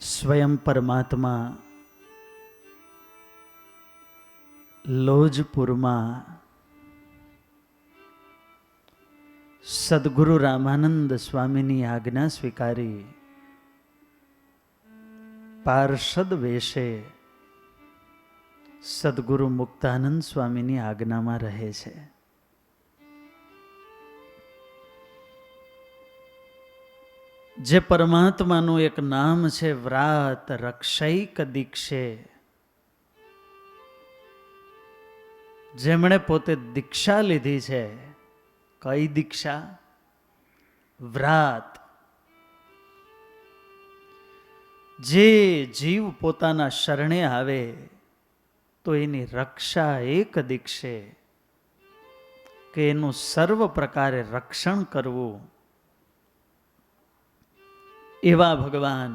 સ્વયં પરમાત્મા લોજપુરમાં સદગુરુ રામાનંદ સ્વામીની આજ્ઞા સ્વીકારી પાર્ષદ વેશે સદગુરુ મુક્તાનંદ સ્વામીની આજ્ઞામાં રહે છે. જે પરમાત્માનું એક નામ છે વ્રાત રક્ષૈક દીક્ષે, જેમણે પોતે દીક્ષા લીધી છે. કઈ દીક્ષા? વ્રાત. જે જીવ પોતાના શરણે આવે તો એની રક્ષા એક દીક્ષે, કે એનું સર્વ પ્રકારે રક્ષણ કરવું. એવા ભગવાન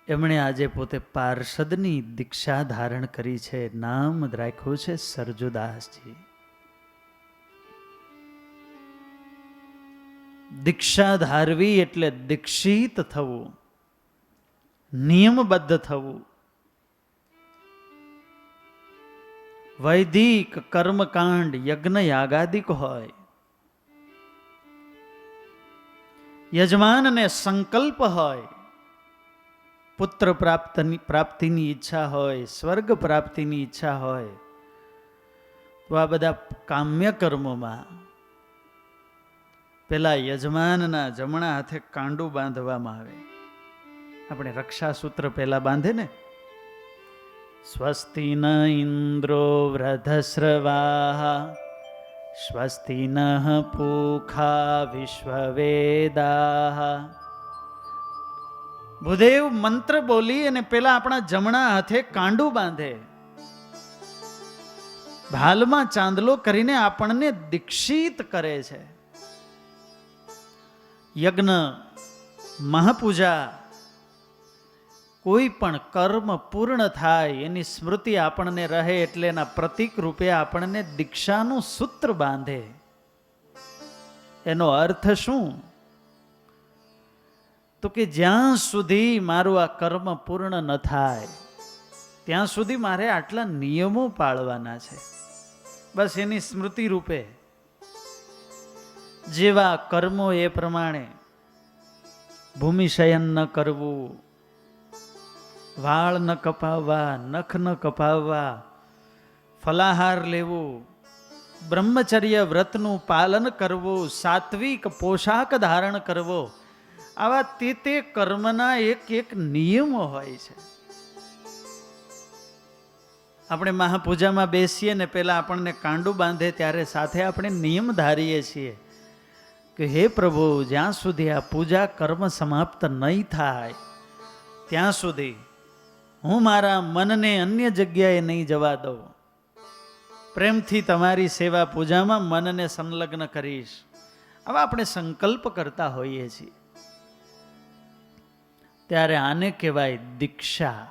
એમણે આજે પોતે પાર્ષદની દીક્ષા ધારણ કરી છે. નામ રાખ્યું છે સરજુદાસજી. દીક્ષા ધારવી એટલે દીક્ષિત થવું, નિયમબદ્ધ થવું. વૈદિક કર્મકાંડ યજ્ઞ યાગાદિક હોય, યજમાનને સંકલ્પ હોય, પુત્ર પ્રાપ્તિની ઈચ્છા હોય, સ્વર્ગ પ્રાપ્તિની ઈચ્છા હોય, તો આ બધા કામ્ય કર્મોમાં પેલા યજમાનના જમણા હાથે કાંડું બાંધવામાં આવે. આપણે રક્ષાસૂત્ર પેલા બાંધે ને, સ્વસ્તિ ન ઇન્દ્રો વૃધસ્રવા સ્વસ્તિ નઃ પૂખા વિશ્વવેદા. ભૂદેવ મંત્ર બોલી અને પેલા આપણા જમણા હાથે કાંડું બાંધે, ભાલમાં ચાંદલો કરીને આપણને દીક્ષિત કરે છે. યજ્ઞ, મહાપૂજા, કોઈ પણ કર્મ પૂર્ણ થાય એની સ્મૃતિ આપણને રહે એટલે એના પ્રતીક રૂપે આપણને દીક્ષાનું સૂત્ર બાંધે. એનો અર્થ શું? તો કે જ્યાં સુધી મારું આ કર્મ પૂર્ણ ન થાય ત્યાં સુધી મારે આટલા નિયમો પાળવાના છે. બસ એની સ્મૃતિ રૂપે જેવા કર્મો એ પ્રમાણે ભૂમિશયન ન કરવું, વાળ ન કપાવવા, નખ ન કપાવવા, ફલાહાર લેવું, બ્રહ્મચર્ય વ્રતનું પાલન કરવું, સાત્વિક પોશાક ધારણ કરવો, આવા તે કર્મના એક નિયમો હોય છે. આપણે મહાપૂજામાં બેસીએ ને પેલા આપણને કાંડું બાંધે ત્યારે સાથે આપણે નિયમ ધારીએ છીએ કે હે પ્રભુ, જ્યાં સુધી આ પૂજા કર્મ સમાપ્ત નહીં થાય ત્યાં સુધી હું મારા મનને અન્ય જગ્યાએ નહીં જવા દઉં. પ્રેમથી તમારી સેવા પૂજામાં મનને સંલગ્ન કરીશ. આવા આપણે સંકલ્પ કરતા હોઈએ છીએ. ત્યારે આને કહેવાય દીક્ષા.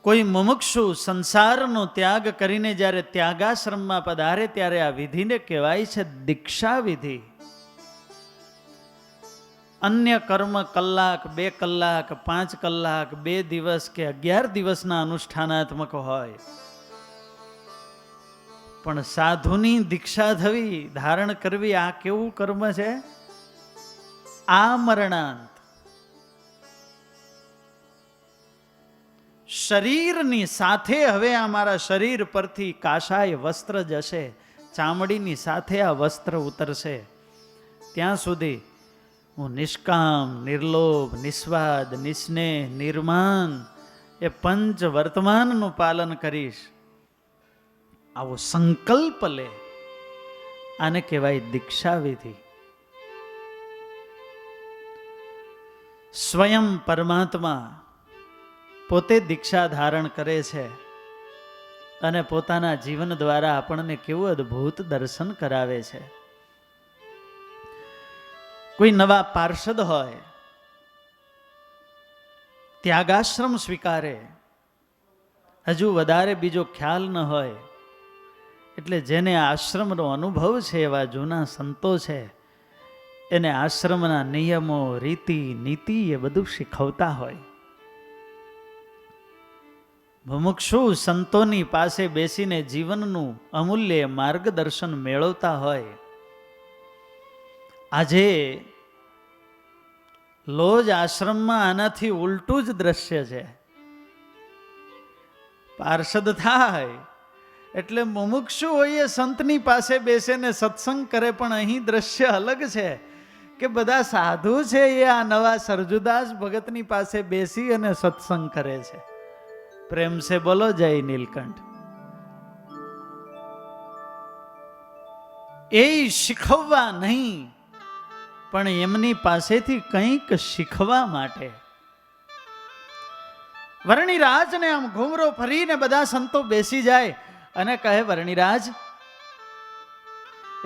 કોઈ મુમુક્ષુ સંસારનો ત્યાગ કરીને જ્યારે ત્યાગાશ્રમમાં પધારે ત્યારે આ વિધિને કહેવાય છે દીક્ષા વિધિ. અન્ય કર્મ કલાક, 2 કલાક, 5 કલાક, 2 દિવસ કે 11 દિવસના અનુષ્ઠાનાત્મક હોય, પણ સાધુની દીક્ષા થવી, ધારણ કરવી, આ કેવું કર્મ છે? આમરણાંત. શરીરની સાથે હવે આ મારા શરીર પરથી કાષાય વસ્ત્ર જશે, ચામડીની સાથે આ વસ્ત્ર ઉતરશે. ત્યાં સુધી હું નિષ્કામ, નિર્લોભ, નિસ્વાદ, નિસ્નેહ, નિર્માન એ પંચ વર્તમાનનું પાલન કરીશ. આવો સંકલ્પ લે. આને કહેવાય દીક્ષા વિધિ. સ્વયં પરમાત્મા પોતે દીક્ષા ધારણ કરે છે અને પોતાના જીવન દ્વારા આપણને કેવું અદ્ભુત દર્શન કરાવે છે. કોઈ નવા પાર્ષદ હોય, ત્યાગાશ્રમ સ્વીકારે, હજુ વધારે બીજો ખ્યાલ ન હોય, એટલે જેને આશ્રમનો અનુભવ છે એવા જૂના સંતો છે એને આશ્રમના નિયમો, રીતિ, નીતિ એ બધું શીખવતા હોય. મુમુક્ષુ સંતોની પાસે બેસીને જીવનનું અમૂલ્ય માર્ગદર્શન મેળવતા હોય. આજે લોજ આશ્રમમાં આનાથી ઉલટું જ દ્રશ્ય છે. પાર્ષદ થાય એટલે મુમુક્ષુ હોય એ સંતની પાસે બેસે ને સત્સંગ કરે, પણ અહીં દ્રશ્ય અલગ છે કે બધા સાધુ છે એ આ નવા સરજુદાસ ભગતની પાસે બેસી અને સત્સંગ કરે છે. પ્રેમ સે બોલો જય નીલકંઠ. એ શીખવવા નહીં, પણ એમની પાસેથી કંઈક શીખવા માટે. વર્ણિરાજને આમ ઘૂમરો ફરીને બધા સંતો બેસી જાય અને કહે, વર્ણિરાજ,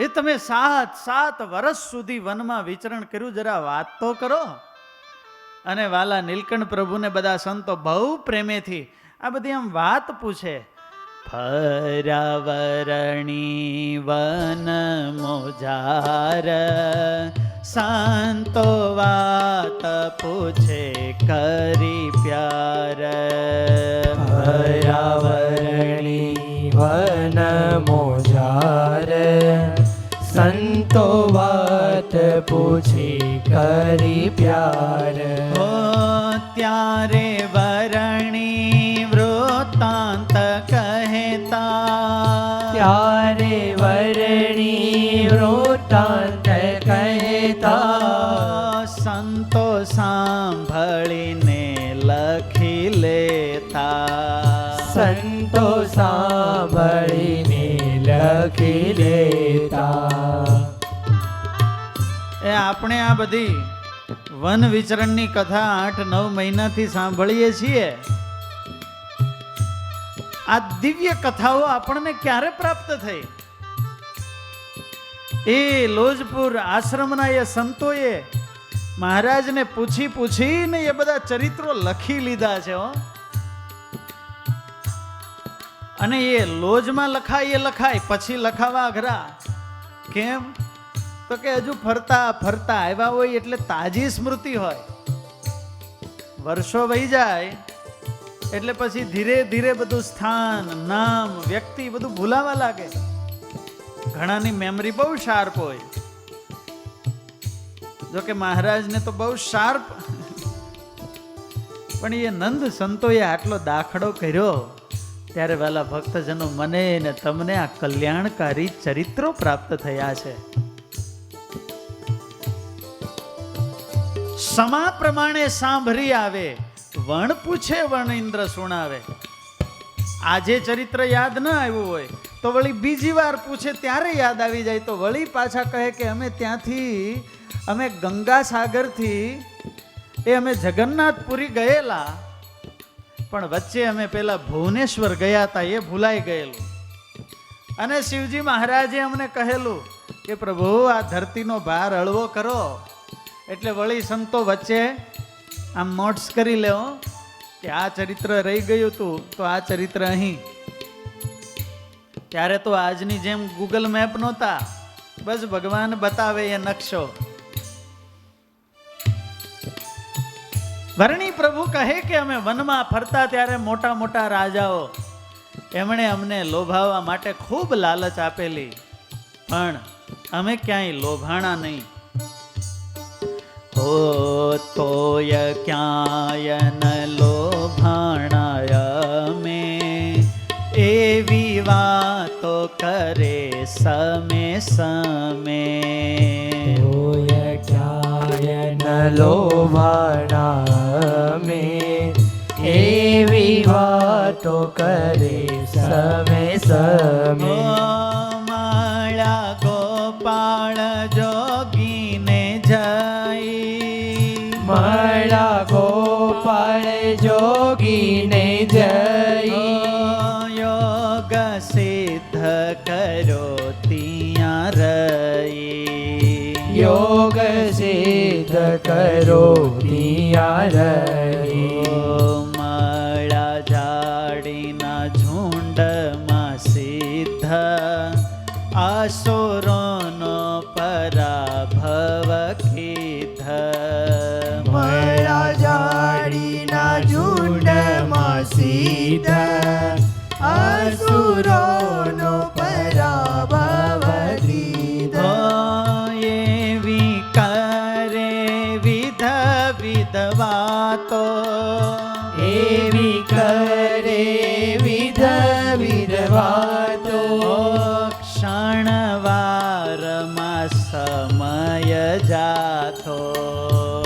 એ તમે 7 વર્ષ સુધી વનમાં વિચરણ કર્યું, જરા વાત તો કરો. અને વાલા નીલકંઠ પ્રભુને બધા સંતો બહુ પ્રેમેથી આ બધી આમ વાત પૂછે. ફરાવરણી વન મોજાર, સંતો વાત પૂછે કરી પ્યાર. ફરાવરણી વન મોજાર, સંતો વાત પૂછે કરી પ્યાર. હો ત્યારે વરણી વૃત્તાંત કહેતા, ત્યારે વરણી વૃત્તાંત કહેતા, સંતો સાંભળીને લખી લેતા. સંતો સાંભળીને લખી લેતા. એ આપણે આ બધી વન વિચરણની કથા 8-9 મહિનાથી સાંભળીએ છીએ. આ દિવ્ય કથાઓ આપણને ક્યારે પ્રાપ્ત થઈ? એ લોજપુર આશ્રમના એ સંતોએ મહારાજને પૂછીને એ બધા ચરિત્રો લખી લીધા છે. અને એ લોજમાં લખાય એ લખાય, પછી લખાવા અઘરા. કેમ? તો કે હજુ ફરતા આવ્યા હોય એટલે તાજી સ્મૃતિ હોય. વર્ષો વહી જાય એટલે પછી ધીરે ધીરે બધું સ્થાન, નામ, વ્યક્તિ બધું ભૂલાવા લાગે. ઘણાની મેમરી બહુ શાર્પ હોય. જો કે મહારાજને તો બહુ શાર્પ, પણ એ નંદ સંતોએ આટલો દાખલો કર્યો ત્યારે વાલા ભક્તજનો, મને ને તમને આ કલ્યાણકારી ચરિત્રો પ્રાપ્ત થયા છે. સમા પ્રમાણે સાંભળી આવે, વણ પૂછે વણ ઇન્દ્ર સુણાવે. આજે ચરિત્ર યાદ ન આવ્યું હોય તો વળી બીજી વાર પૂછે ત્યારે યાદ આવી જાય, તો વળી પાછા કહે કે અમે ત્યાંથી, અમે ગંગા સાગરથી અમે જગન્નાથપુરી ગયેલા, પણ વચ્ચે અમે પેલા ભુવનેશ્વર ગયા હતા, એ ભૂલાઈ ગયેલું. અને શિવજી મહારાજે અમને કહેલું કે પ્રભુ આ ધરતીનો ભાર હળવો કરો. એટલે વળી સંતો વચ્ચે આમ નોટ્સ કરી લેવો કે આ ચરિત્ર રહી ગયું હતું, તો આ ચરિત્ર અહીં. ત્યારે તો આજની જેમ ગૂગલ મેપ નહોતા, બસ ભગવાન બતાવે એ નકશો. વર્ણી પ્રભુ કહે કે અમે વનમાં ફરતા ત્યારે મોટા મોટા રાજાઓ એમણે અમને લોભાવવા માટે ખૂબ લાલચ આપેલી, પણ અમે ક્યાંય લોભાણા નહીં. હો તોય ક્યાંય ન લોભાણાય અમે, એવી વાતો કરે સમે સમે. તોય ક્યાંય ન લોભાણા અમે, એવી વાતો કરે સમે સમે. માળા ગોપાળ જોગીને જઈ, માળા ગોપાળ જોગીને જઈ. યોગ સિદ્ધ કરો ત્યાં રહી, યોગ સિદ્ધ કરો ત્યાં રહી. માળા ઝાડીના ઝુંડમાં સિદ્ધ, આસુરોનો પરાભવ ભવ કીધ મળા જાડીના ઝુંડમાં સીધા અસુરોનો પરાભવ દીધો. એવી કરે વિધ વિધવાતો એવી કરે વિધ વિધવાતો ક્ષણવારમાં સમય જાતો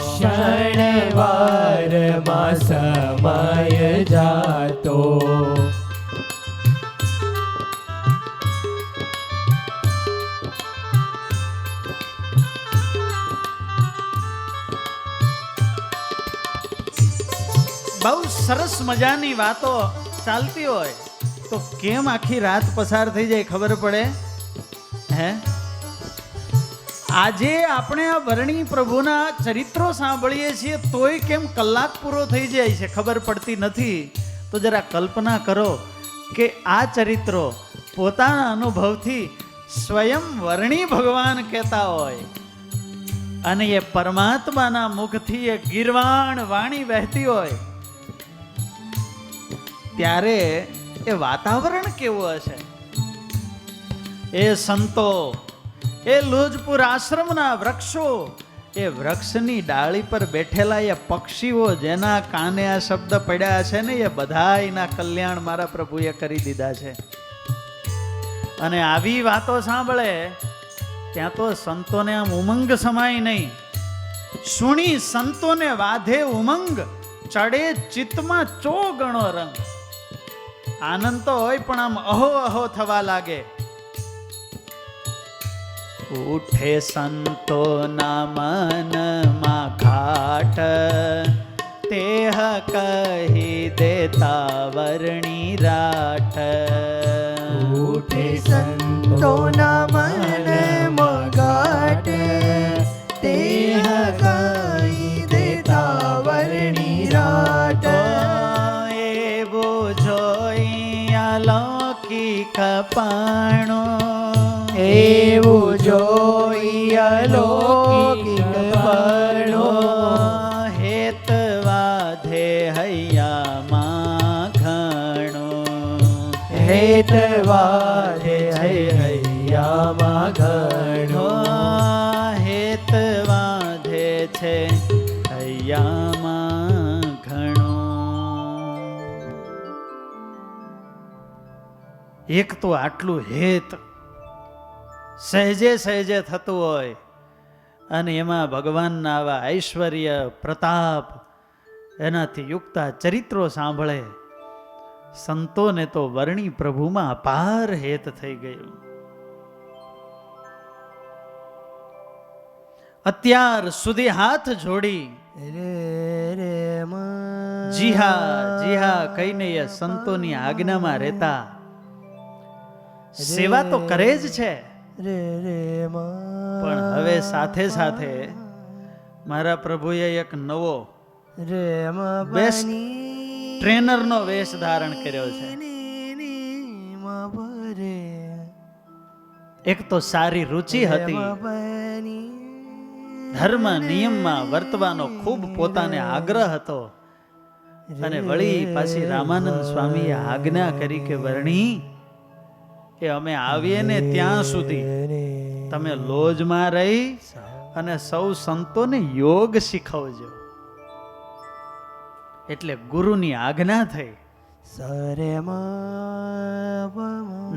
ક્ષણવારમાં સમય જાતો. બહુ સરસ મજાની વાતો ચાલતી હોય તો કેમ આખી રાત પસાર થઈ જાય ખબર પડે હે? આજે આપણે આ વર્ણી પ્રભુના ચરિત્રો સાંભળીએ છીએ તોય કેમ કલાક પૂરો થઈ જાય છે ખબર પડતી નથી. તો જરા કલ્પના કરો કે આ ચરિત્રો પોતાના અનુભવથી સ્વયં વર્ણી ભગવાન કહેતા હોય અને એ પરમાત્માના મુખથી એ ગીરવાણ વાણી વહેતી હોય ત્યારે એ વાતાવરણ કેવું હશે? એ સંતો, એ લુજપુર આશ્રમના વૃક્ષો, એ વૃક્ષની ડાળી પર બેઠેલા એ પક્ષીઓ જેના કાને આ શબ્દ પડ્યા છે ને એ બધાયના કલ્યાણ મારા પ્રભુએ કરી દીધા છે. અને આવી વાતો સાંભળે ત્યાં તો સંતોને આમ ઉમંગ સમાય નહીં. સુણી સંતોને વાધે ઉમંગ, ચડે ચિત્તમાં ચો ગણો રંગ. આનંદ તો હોય પણ આમ અહો અહો થવા લાગે. ઉઠે સંતોના મનમાં ઘાટ, તેહ કહી દેતા વર્ણી રાઠ. ઉઠે સંતોના મનમાં ઘાટ, તેહ કહી દેતા વર્ણી રાઠ. એવું જોઈ અલૌકિક પાણો, એવું જોઈ અલૌકિક પણો. હેતવાધે હૈયામાં ઘણો, હેતવાધે હૈયામાં ઘણો. હેતવાધે છે હૈયામાં ઘણો. એક તો આટલું હેત સહેજે સહેજે થતું હોય અને એમાં ભગવાનના આવા ઐશ્વર્ય પ્રતાપ એનાથી યુક્ત ચરિત્રો સાંભળે સંતોને તો વર્ણી પ્રભુમાં અપાર હેત થઈ ગયું. અત્યાર સુધી હાથ જોડી જી હા કહીને એ સંતોની આજ્ઞામાં રહેતા સેવા તો કરે જ છે. પણ હવે સાથે સાથે મારા પ્રભુએ એક નવો બેસ્ટ ટ્રેનરનો વેશ ધારણ કર્યો છે. એક તો સારી રુચિ હતી, ધર્મ નિયમમાં વર્તવાનો ખૂબ પોતાને આગ્રહ હતો અને વળી પાછી રામાનંદ સ્વામીએ આજ્ઞા કરી કે વર્ણી કે અમે આવીએ ને ત્યાં સુધી તમે લોજમાં રહી અને સૌ સંતોને યોગ શીખવજો. એટલે ગુરુની આજ્ઞા થઈ.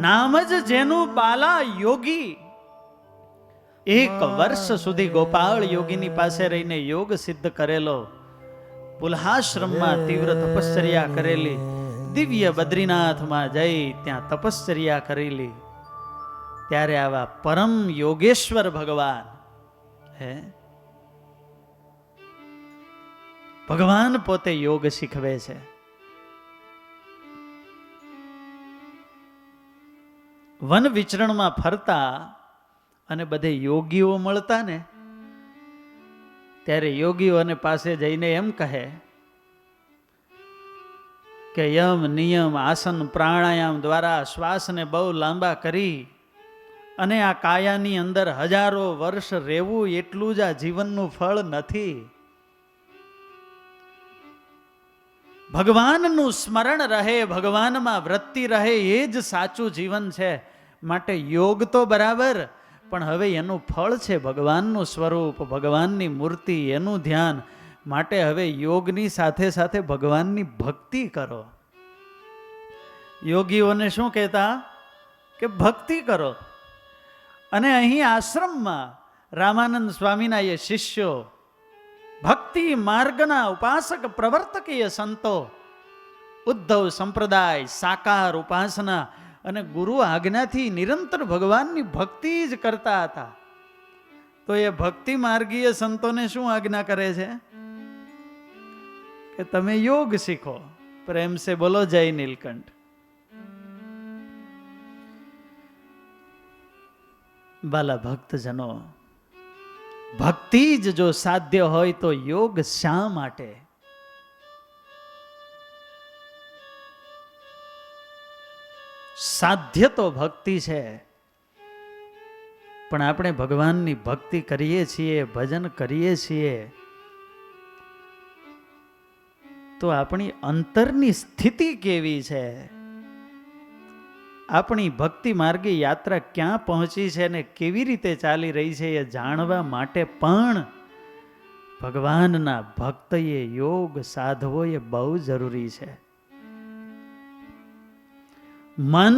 નામ જ જેનું બાલા યોગી. 1 વર્ષ સુધી ગોપાળ યોગીની પાસે રહીને યોગ સિદ્ધ કરેલો, પુલ્હાશ્રમમાં તીવ્ર તપશ્ચર્યા કરેલી, દિવ્ય બદ્રીનાથમાં જઈ ત્યાં તપશ્ચર્યા કરેલી, ત્યારે આવા પરમ યોગેશ્વર ભગવાન હે ભગવાન પોતે યોગ શીખવે છે. વન વિચરણમાં ફરતા અને બધે યોગીઓ મળતા ને ત્યારે યોગીઓને પાસે જઈને એમ કહે કે યમ નિયમ આસન પ્રાણાયામ દ્વારા શ્વાસને બહુ લાંબા કરી અને આ કાયાની અંદર હજારો વર્ષ રહેવું એટલું જ આ જીવનનું ફળ નથી. ભગવાનનું સ્મરણ રહે, ભગવાનમાં વૃત્તિ રહે, એ જ સાચું જીવન છે. માટે યોગ તો બરાબર, પણ હવે એનું ફળ છે ભગવાનનું સ્વરૂપ, ભગવાનની મૂર્તિ, એનું ધ્યાન. માટે હવે યોગની સાથે સાથે ભગવાનની ભક્તિ કરો. યોગીઓને શું કહેતા? કે ભક્તિ કરો. અને અહીં આશ્રમમાં રામાનંદ સ્વામીના એ શિષ્યો, ભક્તિ માર્ગના ઉપાસક પ્રવર્તકીય સંતો, ઉદ્ધવ સંપ્રદાય, સાકાર ઉપાસના અને ગુરુ આજ્ઞાથી નિરંતર ભગવાનની ભક્તિ જ કરતા હતા. તો એ ભક્તિ માર્ગીય સંતોને શું આજ્ઞા કરે છે? કે તમે યોગ શીખો. પ્રેમ સે બોલો જય નીલકંઠ. બાલા ભક્તજનો, ભક્તિ જ જો સાધ્ય હોય તો યોગ શા માટે? સાધ્ય તો ભક્તિ છે, પણ આપણે ભગવાનની ભક્તિ કરીએ છીએ, ભજન કરીએ છીએ, તો આપણી અંતરની સ્થિતિ કેવી છે? આપણી ભક્તિ માર્ગી યાત્રા ક્યાં પહોંચી છે ને કેવી રીતે ચાલી રહી છે એ જાણવા માટે પણ ભગવાનના ભક્તએ યોગ સાધવો એ બહુ જરૂરી છે. મન,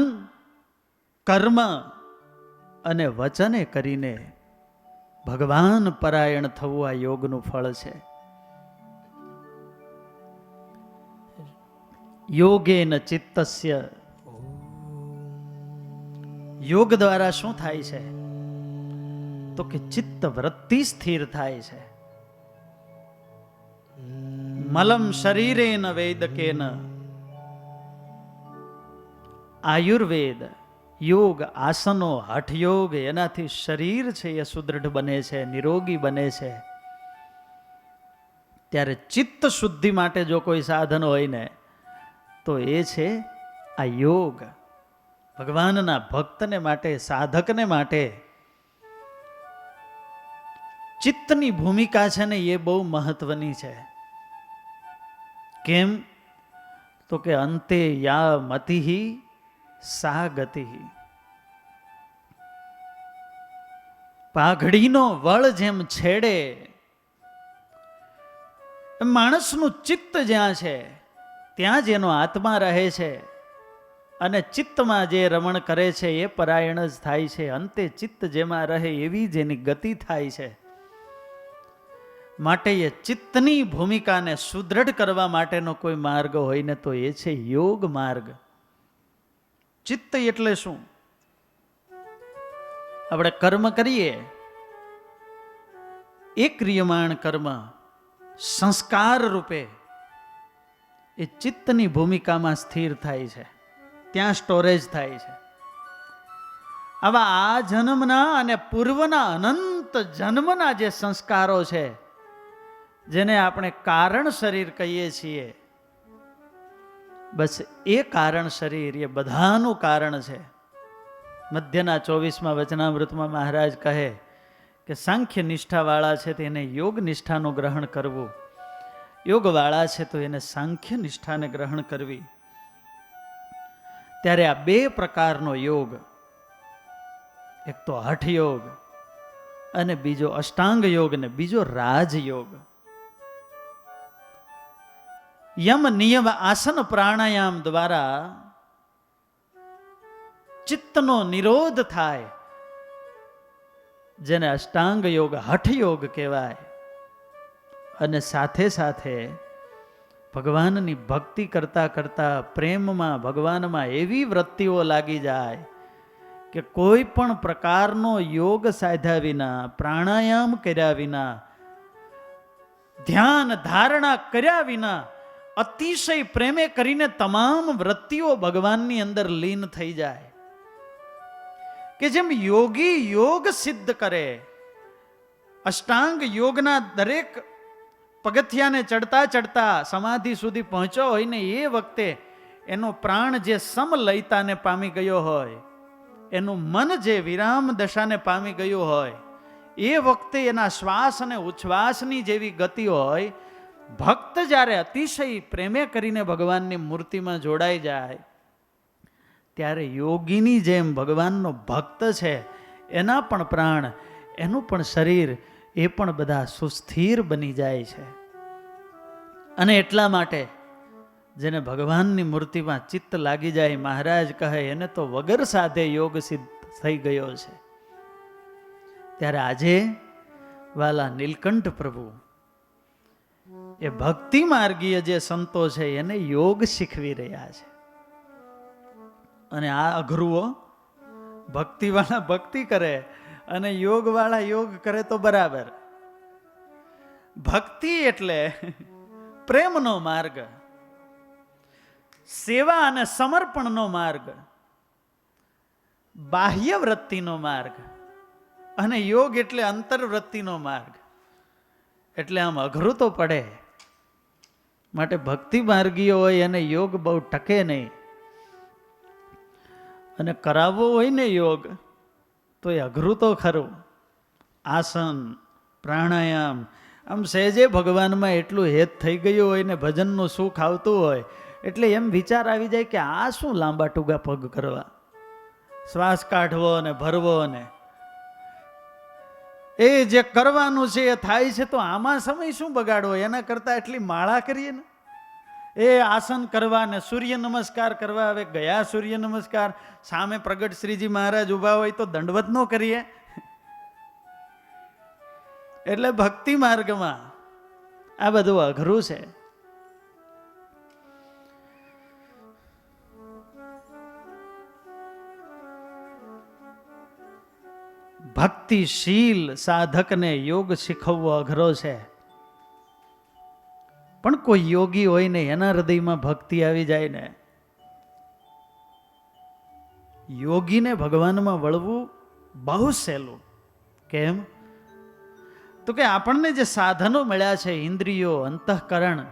કર્મ અને વચને કરીને ભગવાન પરાયણ થવું આ યોગનું ફળ છે. યોગેન ચિત્તસ્ય, યોગ દ્વારા શું થાય છે? તો કે ચિત્ત વૃત્તિ સ્થિર થાય છે. મલમ શરીરેન વેદકેન, આયુર્વેદ, યોગ, આસનો, હઠયોગ, એનાથી શરીર છે એ સુદૃઢ બને છે, નિરોગી બને છે. ત્યારે ચિત્ત શુદ્ધિ માટે જો કોઈ સાધન હોય ને તો એ છે આ યોગ. ભગવાનના ભક્તને માટે, સાધકને માટે ચિત્તની ભૂમિકા છે ને એ બહુ મહત્વની છે. કેમ? તો કે અંતે યા મતિહિ સા ગતિહિ. પાઘડીનો વળ જેમ છેડે, માણસનું ચિત્ત જ્યાં છે ત્યાં જ એનો આત્મા રહે છે. અને ચિત્તમાં જે રમણ કરે છે એ પરાયણ જ થાય છે. અંતે ચિત્ત જેમાં રહે એવી જ એની ગતિ થાય છે. માટે એ ચિત્તની ભૂમિકાને સુદૃઢ કરવા માટેનો કોઈ માર્ગ હોય ને તો એ છે યોગ માર્ગ. ચિત્ત એટલે શું? આપણે કર્મ કરીએ, એ ક્રિયમાણ કર્મ સંસ્કાર રૂપે એ ચિત્તની ભૂમિકામાં સ્થિર થાય છે, ત્યાં સ્ટોરેજ થાય છે. આવા આ જન્મના અને પૂર્વના અનંત જન્મના જે સંસ્કારો છે, જેને આપણે કારણ શરીર કહીએ છીએ, બસ એ કારણ શરીર એ બધાનું કારણ છે. મધ્યના 24મા વચનામૃતમાં મહારાજ કહે કે સાંખ્ય નિષ્ઠાવાળા છે તેને યોગ નિષ્ઠાનું ગ્રહણ કરવું, યોગવાળા છે તો એને સાંખ્ય નિષ્ઠાને ગ્રહણ કરવી. ત્યારે આ બે પ્રકારનો યોગ, એક તો હઠયોગ અને બીજો અષ્ટાંગ યોગ ને બીજો રાજયોગ. યમ નિયમ આસન પ્રાણાયામ દ્વારા ચિત્તનો નિરોધ થાય, જેને અષ્ટાંગ યોગ, હઠયોગ કહેવાય. અને સાથે સાથે ભગવાનની ભક્તિ કરતા કરતા પ્રેમમાં, ભગવાનમાં એવી વૃત્તિઓ લાગી જાય કે કોઈ પણ પ્રકારનો યોગ સાધ્યા વિના, પ્રાણાયામ કર્યા વિના, ધ્યાન ધારણા કર્યા વિના અતિશય પ્રેમે કરીને તમામ વૃત્તિઓ ભગવાનની અંદર લીન થઈ જાય. કે જેમ યોગી યોગ સિદ્ધ કરે, અષ્ટાંગ યોગના દરેક પગથિયાને ચડતા ચડતા સમાધિ સુધી પહોંચ્યો હોય ને એ વખતે એનો પ્રાણ જે સમલયતાને પામી ગયો હોય, એનું મન જે વિરામ દશાને પામી ગયું હોય, એ વખતે એના શ્વાસ અને ઉચ્છ્વાસની જેવી ગતિ હોય, ભક્ત જ્યારે અતિશય પ્રેમે કરીને ભગવાનની મૂર્તિમાં જોડાઈ જાય, ત્યારે યોગીની જેમ ભગવાનનો ભક્ત છે, એના પણ પ્રાણ, એનું પણ શરીર, એ પણ બધા સુસ્થિર બની જાય છે. અને એટલા માટે જેને ભગવાનની મૂર્તિમાં ચિત્ત લાગી જાય, મહારાજ કહે એને તો વગર સાધે યોગ સિદ્ધ થઈ ગયો છે. ત્યારે આજે વાલા નીલકંઠ પ્રભુ એ ભક્તિ માર્ગીય જે સંતો છે એને યોગ શીખવી રહ્યા છે. અને આ અઘરુઓ, ભક્તિવાળા ભક્તિ કરે અને યોગવાળા યોગ કરે તો બરાબર. ભક્તિ એટલે પ્રેમનો માર્ગ, સેવા અને સમર્પણનો માર્ગ, બાહ્ય વૃત્તિનો માર્ગ, અને યોગ એટલે અંતરવૃત્તિનો માર્ગ. એટલે આમ અઘરું તો પડે. માટે ભક્તિ માર્ગીઓ હોય અને યોગ બહુ ટકે નહીં. અને કરાવવો હોય ને યોગ તો એ અઘરું તો ખરું. આસન, પ્રાણાયામ, આમ સહેજે ભગવાનમાં એટલું હેત થઈ ગયું હોય ને ભજનનું સુખ આવતું હોય એટલે એમ વિચાર આવી જાય કે આ શું લાંબા ટૂંકા પગ કરવા, શ્વાસ કાઢવો ને ભરવો ને એ જે કરવાનું છે એ થાય છે, તો આમાં સમય શું બગાડવો? એના કરતાં એટલી માળા કરીએ ને. એ આસન કરવા ને સૂર્ય નમસ્કાર કરવા. હવે ગયા સૂર્ય નમસ્કાર સામે પ્રગટ શ્રીજી મહારાજ ઊભા હોય તો દંડવત ન કરીએ. એટલે ભક્તિ માર્ગમાં આ બધું અઘરું છે. ભક્તિશીલ સાધકને યોગ શીખવવો અઘરો છે. પણ કોઈ યોગી હોય ને એના હૃદયમાં ભક્તિ આવી જાય ને, યોગીને ભગવાનમાં વળવું બહુ સહેલું. કેમ? તો કે આપણને જે સાધનો મળ્યા છે, ઇન્દ્રિયો, અંતઃકરણ,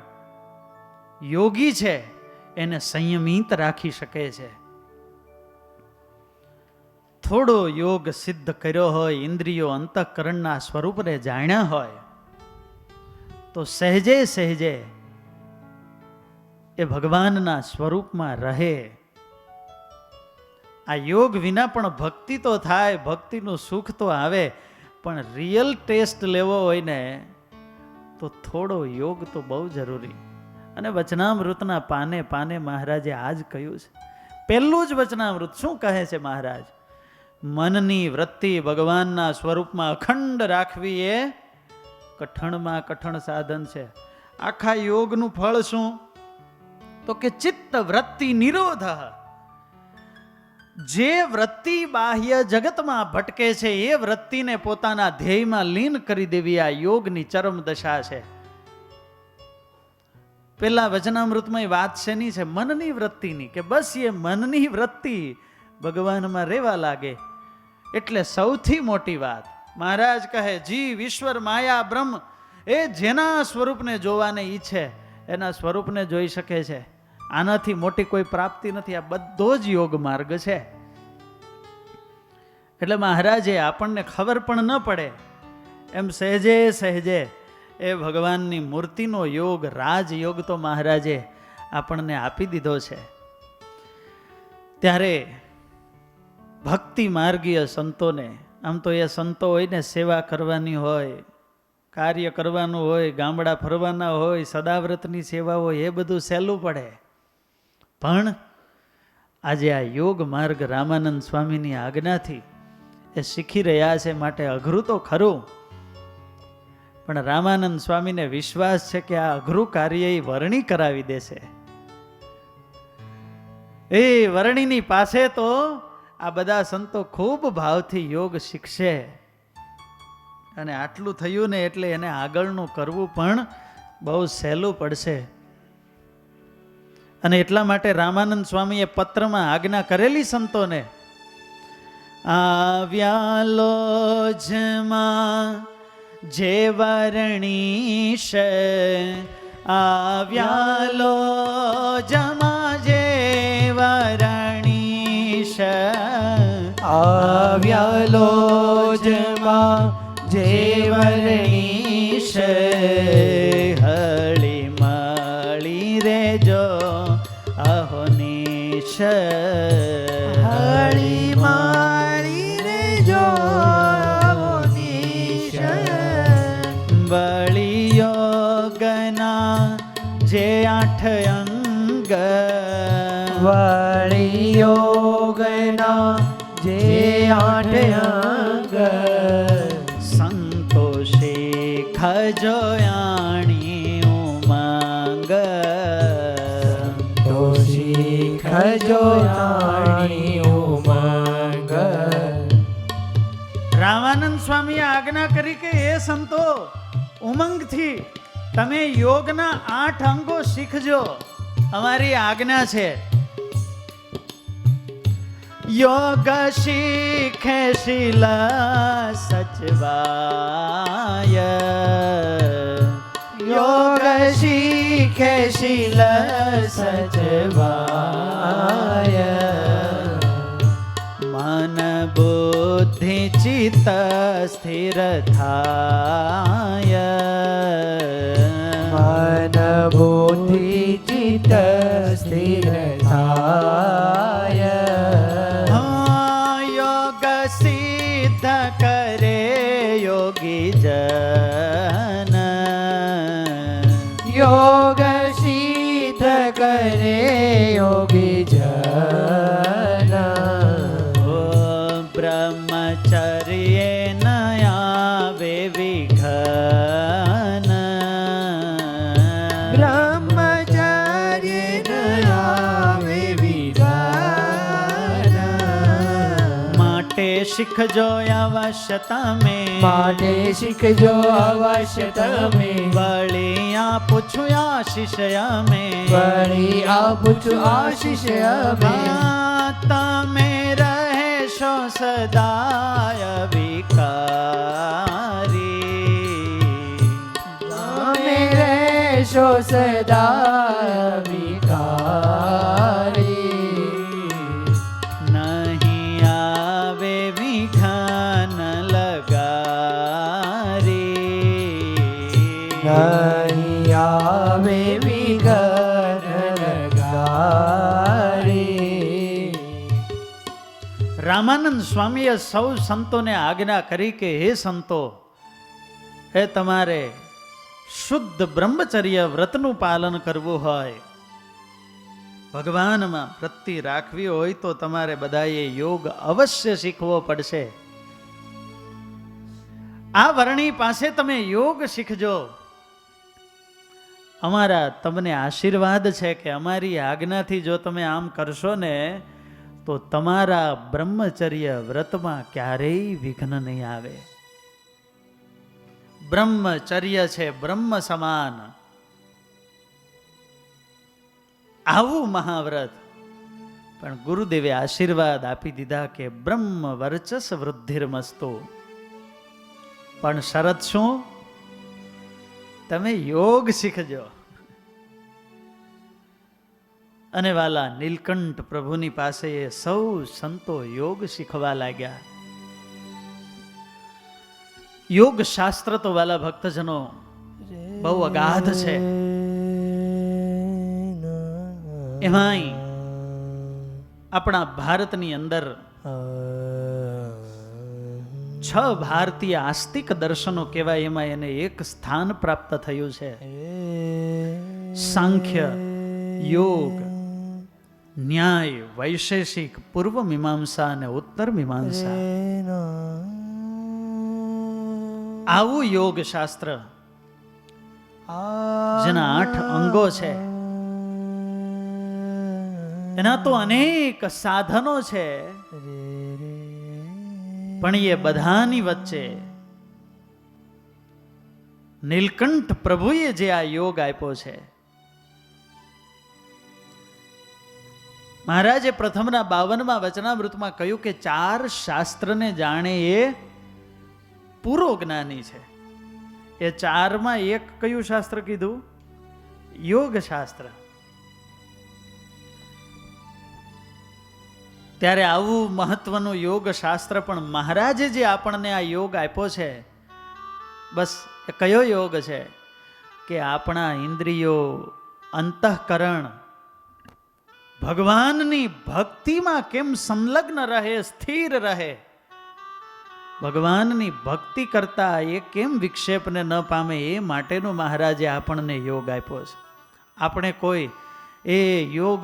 યોગી છે એને સંયમિત રાખી શકે છે. થોડો યોગ સિદ્ધ કર્યો હોય, ઇન્દ્રિયો અંતઃકરણના સ્વરૂપને જાણ્યા હોય, તો સહેજે સહેજે એ ભગવાનના સ્વરૂપમાં રહે. આ યોગ વિના પણ ભક્તિ તો થાય, ભક્તિનું સુખ તો આવે, પણ રિયલ ટેસ્ટ લેવો હોય ને તો થોડો યોગ તો બહુ જરૂરી. અને વચનામૃતના પાને પાને મહારાજે આજ કહ્યું છે. પહેલું જ વચનામૃત શું કહે છે મહારાજ? મનની વૃત્તિ ભગવાનના સ્વરૂપમાં અખંડ રાખવી એ કઠણમાં કઠણ સાધન છે. આખા યોગનું ફળ શું? તો કે ચિત્ત વૃત્તિ નિરોધ. જે વૃત્તિ બાહ્ય જગતમાં ભટકે છે એ વૃત્તિને પોતાના ધ્યેયમાં લીન કરી દેવી આ યોગની ચરમ દશા છે. પેલા વચનામૃતમાં એ વાત શેની છે? મનની વૃત્તિની. કે બસ એ મનની વૃત્તિ ભગવાનમાં રહેવા લાગે એટલે સૌથી મોટી વાત. મહારાજ કહે જીવ, ઈશ્વર, માયા, બ્રહ્મ એ જેના સ્વરૂપને જોવાને ઈચ્છે એના સ્વરૂપને જોઈ શકે છે. આનાથી મોટી કોઈ પ્રાપ્તિ નથી. આ બધો જ યોગ માર્ગ છે. એટલે મહારાજે આપણને ખબર પણ ન પડે એમ સહેજે સહેજે એ ભગવાનની મૂર્તિનો યોગ, રાજયોગ તો મહારાજે આપણને આપી દીધો છે. ત્યારે ભક્તિ માર્ગીય સંતોને, આમ તો એ સંતો હોય ને સેવા કરવાની હોય, કાર્ય કરવાનું હોય, ગામડા ફરવાના હોય, સદાવ્રતની સેવા હોય, એ બધું સહેલું પડે. પણ આજે આ યોગ માર્ગ રામાનંદ સ્વામીની આજ્ઞાથી એ શીખી રહ્યા છે. માટે અઘરું તો ખરું, પણ રામાનંદ સ્વામીને વિશ્વાસ છે કે આ અઘરું કાર્ય એ વર્ણી કરાવી દેશે. એ વર્ણીની પાસે તો આ બધા સંતો ખૂબ ભાવથી યોગ શીખશે. અને આટલું થયું ને એટલે એને આગળનું કરવું પણ બહુ સહેલું પડશે. અને એટલા માટે રામાનંદ સ્વામીએ પત્રમાં આજ્ઞા કરેલી સંતોને, આવ્યાલો જમાં જે વર્ણીશ, આવ્યાલો જમાં જે વર્ણીશ, આવ્યા લોજમાં જે વર્ણીશ હળી મળી રેજો અહોનીશ હળી માળી રે જો બળિયોગના જે 8 અંગ વળી યોગના જે 8 અંગ સંતોષી ખજોયાણી ઉમંગ તો શીખજો તાણી ઉમંગ. રામાનંદ સ્વામીએ આજ્ઞા કરી કે એ સંતો ઉમંગથી તમે યોગના 8 અંગો શીખજો, અમારી આજ્ઞા છે. યોગ શીખે શીલ સચવાય યોગ શીખે શીલ સચવાય મન બુદ્ધિ ચિત્ત સ્થિર થાય મન બુદ્ધિ ચિત્ત સ્થિર થાય યોગ સિદ્ધ કરે યોગી જન યોગ સિદ્ધ કરે યોગી જન બ્રહ્મચર્ય નયાવે વિઘન બ્રહ્મચર્ય નયાવે વિઘન માટે શીખજો અવશ્ય તમે માટે શીખજો અવશ્ય તમે વળિયા પૂછું આશીષ અમે વળી આપું છું આશીષ અમે તમે રહેશો સદાય વિકારી તમે રહેશો સદા વિકારી નહીં આવે વિઘન લગારી નહીં આવે વિઘન લગારી. રામાનંદ સ્વામીએ સૌ સંતોને આજ્ઞા કરી કે હે સંતો, હે તમારે શુદ્ધ બ્રહ્મચર્ય વ્રતનું પાલન કરવું હોય, ભગવાનમાં વૃત્તિ રાખવી હોય તો તમારે બધાએ યોગ અવશ્ય શીખવો પડશે. આ વર્ણી પાસે તમે યોગ શીખજો. અમારા તમને આશીર્વાદ છે કે અમારી આજ્ઞાથી જો તમે આમ કરશો ને તો તમારા બ્રહ્મચર્ય વ્રતમાં ક્યારેય વિઘ્ન નહીં આવે. બ્રહ્મચર્ય છે બ્રહ્મ સમાન. આવું મહાવ્રત. પણ ગુરુદેવે આશીર્વાદ આપી દીધા કે બ્રહ્મ વર્ચસ વૃદ્ધિર્મસ્તુ. પણ શરત શું? તમે યોગ શીખજો. અને વાલા નીલકંઠ પ્રભુની પાસે એ સૌ સંતો યોગ શીખવા લાગ્યા. યોગ શાસ્ત્ર તો વાલા ભક્તજનો બહુ અગાધ છે. એમાંય આપણા ભારતની અંદર 6 ભારતીય આસ્તિક દર્શનો કહેવાય, એમાં એને એક સ્થાન પ્રાપ્ત થયું છે. સાંખ્ય, યોગ, ન્યાય, વૈશેષિક, પૂર્વ મીમાંસા અને ઉત્તર મીમાંસા. આવું યોગ શાસ્ત્ર જેના 8 અંગો છે, એના તો અનેક સાધનો છે, પણ એ બધાની વચ્ચે નીલકંઠ પ્રભુએ જે આ યોગ આપ્યો છે, મહારાજે પ્રથમના 52મા વચનામૃતમાં કહ્યું કે 4 શાસ્ત્રને જાણે એ પૂરો જ્ઞાની છે. એ 4માં એક કયું શાસ્ત્ર કીધું? યોગ શાસ્ત્ર. ત્યારે આવું મહત્વનું યોગ શાસ્ત્ર પણ મહારાજે જે આપણને આ યોગ આપ્યો છે, બસ એ કયો યોગ છે કે આપણા ઇન્દ્રિયો, અંતઃકરણ ભગવાનની ભક્તિમાં કેમ સંલગ્ન રહે, સ્થિર રહે, ભગવાનની ભક્તિ કરતા એ કેમ વિક્ષેપને ન પામે, એ માટેનો મહારાજે આપણને યોગ આપ્યો છે. આપણે કોઈ એ યોગ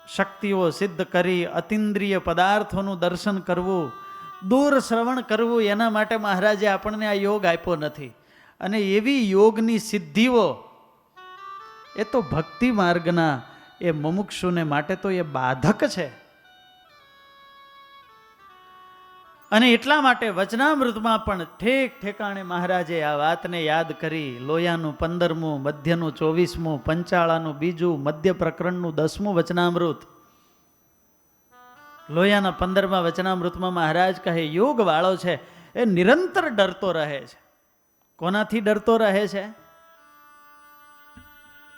શક્તિઓ સિદ્ધ કરી અતિન્દ્રિય પદાર્થોનું દર્શન કરવું, દૂર શ્રવણ કરવું, એના માટે મહારાજે આપણને આ યોગ આપ્યો નથી. અને એવી યોગની સિદ્ધિઓ એ તો ભક્તિ માર્ગના એ મુમુક્ષુને માટે તો એ બાધક છે. અને એટલા માટે વચનામૃતમાં પણ ઠેક ઠેકાણે મહારાજે આ વાતને યાદ કરી. લોયાનું 15મું, મધ્યનું 24મું, પંચાળાનું 2, મધ્ય પ્રકરણનું 10મું વચનામૃત. લોયાના 15મા વચનામૃતમાં મહારાજ કહે યોગ વાળો છે એ નિરંતર ડરતો રહે છે. કોનાથી ડરતો રહે છે?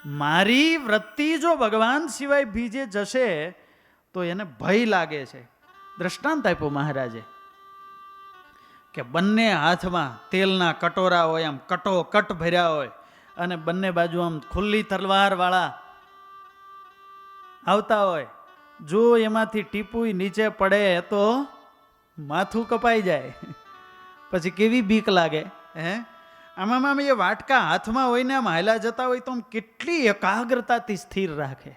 મારી વૃત્તિ જો ભગવાન સિવાય બીજે જશે તો એને ભય લાગે છે. દ્રષ્ટાંત આપ્યું મહારાજે કે બંને હાથમાં તેલના કટોરા હોય, આમ કટોકટ ભર્યા હોય, અને બંને બાજુ આમ ખુલ્લી તલવાર વાળા આવતા હોય. જો એમાંથી ટીપુય નીચે પડે તો માથું કપાઈ જાય. પછી કેવી બીક લાગે હે? આમાં એ વાટકા હાથમાં હોય ને આમ હાલા જતા હોય તો આમ કેટલી એકાગ્રતાથી સ્થિર રાખે.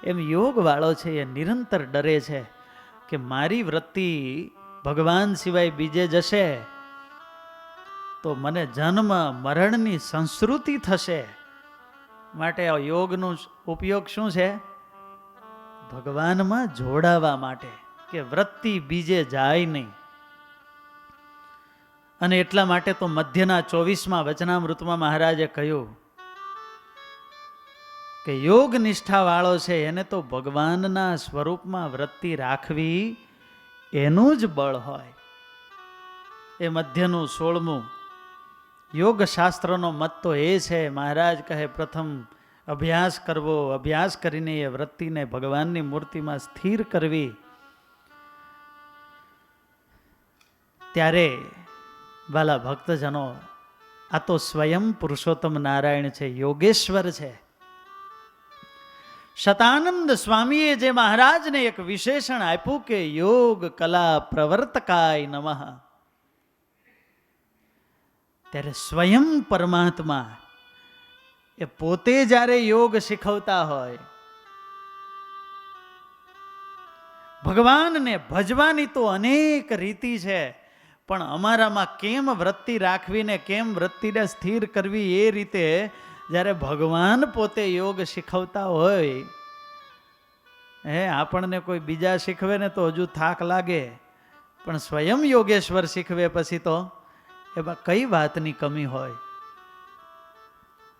એમ યોગ વાળો છે એ નિરંતર ડરે છે કે મારી વૃત્તિ ભગવાન સિવાય બીજે જશે તો મને જન્મ મરણની સંસ્કૃતિ થશે. માટે આ યોગનો ઉપયોગ શું છે? ભગવાનમાં જોડાવા માટે, કે વૃત્તિ બીજે જાય નહીં. અને એટલા માટે તો મધ્યના 24મા વચનામૃતમાં મહારાજે કહ્યું કે યોગ નિષ્ઠા વાળો છે એને તો ભગવાનના સ્વરૂપમાં વૃત્તિ રાખવી એનું જ બળ હોય. એ મધ્યનું 16મું યોગ શાસ્ત્રનો મત તો એ છે. મહારાજ કહે પ્રથમ અભ્યાસ કરવો, અભ્યાસ કરીને એ વૃત્તિને ભગવાનની મૂર્તિમાં સ્થિર કરવી. ત્યારે વાલા ભક્તજનો, આ તો સ્વયં પુરુષોત્તમ નારાયણ છે, યોગેશ્વર છે. શતાનંદ સ્વામીએ જે મહારાજને એક વિશેષણ આપ્યું કે યોગ કલા પ્રવર્તકાય નમઃ, ત્યારે સ્વયં પરમાત્મા એ પોતે જ્યારે યોગ શીખવતા હોય, ભગવાનને ભજવાની તો અનેક રીતિ છે, પણ અમારામાં કેમ વૃત્તિ રાખવીને કેમ વૃત્તિને સ્થિર કરવી એ રીતે જ્યારે ભગવાન પોતે યોગ શીખવતા હોય, આપણને કોઈ બીજા શીખવે ને તો હજુ થાક લાગે, પણ સ્વયં યોગેશ્વર શીખવે પછી તો એમાં કઈ વાતની કમી હોય.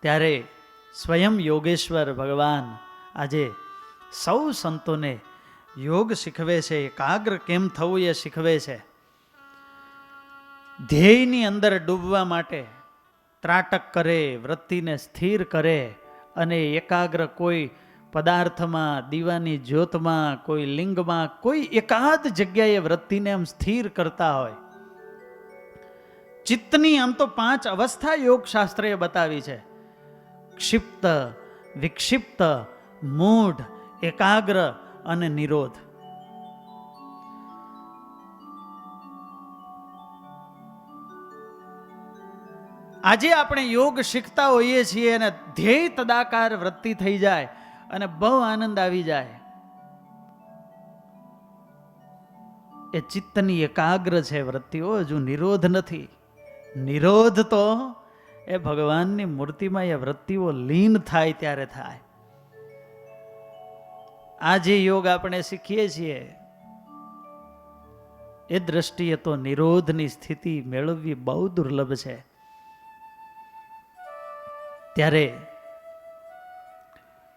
ત્યારે સ્વયં યોગેશ્વર ભગવાન આજે સૌ સંતોને યોગ શીખવે છે, એકાગ્ર કેમ થવું એ શીખવે છે. ધ્યેયની અંદર ડૂબવા માટે ત્રાટક કરે, વૃત્તિને સ્થિર કરે, અને એકાગ્ર કોઈ પદાર્થમાં, દીવાની જ્યોતમાં, કોઈ લિંગમાં, કોઈ એકાદ જગ્યાએ વૃત્તિને આમ સ્થિર કરતા હોય. ચિત્તની આમ તો 5 અવસ્થા યોગ શાસ્ત્રએ બતાવી છે: ક્ષિપ્ત, વિક્ષિપ્ત, મૂઢ, એકાગ્ર અને નિરોધ. આજે આપણે યોગ શીખતા હોઈએ છીએ અને ધ્યેય તદાકાર વૃત્તિ થઈ જાય અને બહુ આનંદ આવી જાય. એ ચિત્તની એકાગ્ર છે વૃત્તિઓ, હજુ નિરોધ નથી. નિરોધ તો એ ભગવાનની મૂર્તિમાં એ વૃત્તિઓ લીન થાય ત્યારે થાય. આ જે યોગ આપણે શીખીએ છીએ એ દ્રષ્ટિએ તો નિરોધની સ્થિતિ મેળવવી બહુ દુર્લભ છે. ત્યારે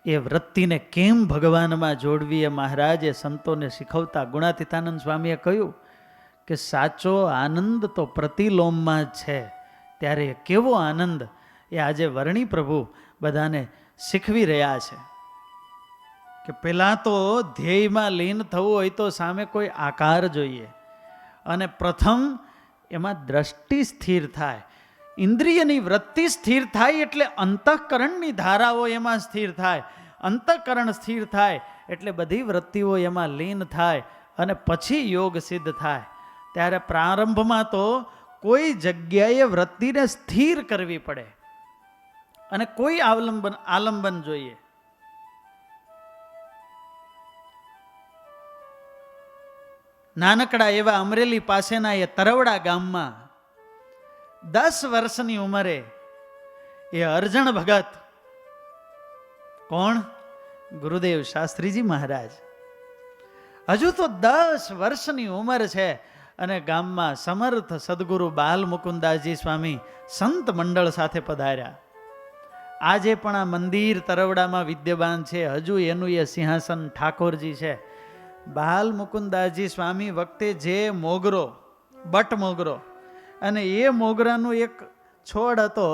એ વૃત્તિને કેમ ભગવાનમાં જોડવી એ મહારાજે સંતોને શીખવતા ગુણાતીતાનંદ સ્વામીએ કહ્યું કે સાચો આનંદ તો પ્રતિલોમમાં જ છે. ત્યારે કેવો આનંદ એ આજે વર્ણી પ્રભુ બધાને શીખવી રહ્યા છે કે પહેલાં તો ધ્યેયમાં લીન થવું હોય તો સામે કોઈ આકાર જોઈએ, અને પ્રથમ એમાં દ્રષ્ટિ સ્થિર થાય, ઇન્દ્રિયની વૃત્તિ સ્થિર થાય એટલે અંતઃકરણની ધારાઓ એમાં સ્થિર થાય, અંતઃકરણ સ્થિર થાય એટલે બધી વૃત્તિઓ એમાં લીન થાય અને પછી યોગ સિદ્ધ થાય. ત્યારે પ્રારંભમાં તો કોઈ જગ્યાએ વૃત્તિને સ્થિર કરવી પડે અને કોઈ આલંબન જોઈએ. નાનકડા એવા અમરેલી પાસેના એ તરવડા ગામમાં 10 વર્ષની ઉંમરે એ અરજણ ભગત, કોણ? ગુરુદેવ શાસ્ત્રીજી મહારાજ. હજુ તો 10 વર્ષની ઉંમર છે અને ગામમાં સમર્થ સદગુરુ બાલ મુકુદાસજી સ્વામી સંત મંડળ સાથે પધાર્યા. આજે પણ આ મંદિર તરવડામાં વિદ્યમાન છે. હજુ એનું એ સિંહાસન ઠાકોરજી છે. બાલ મુકુદાસજી સ્વામી વખતે જે મોગરો, બટ મોગરો, અને એ મોગરાનું એક છોડ હતો.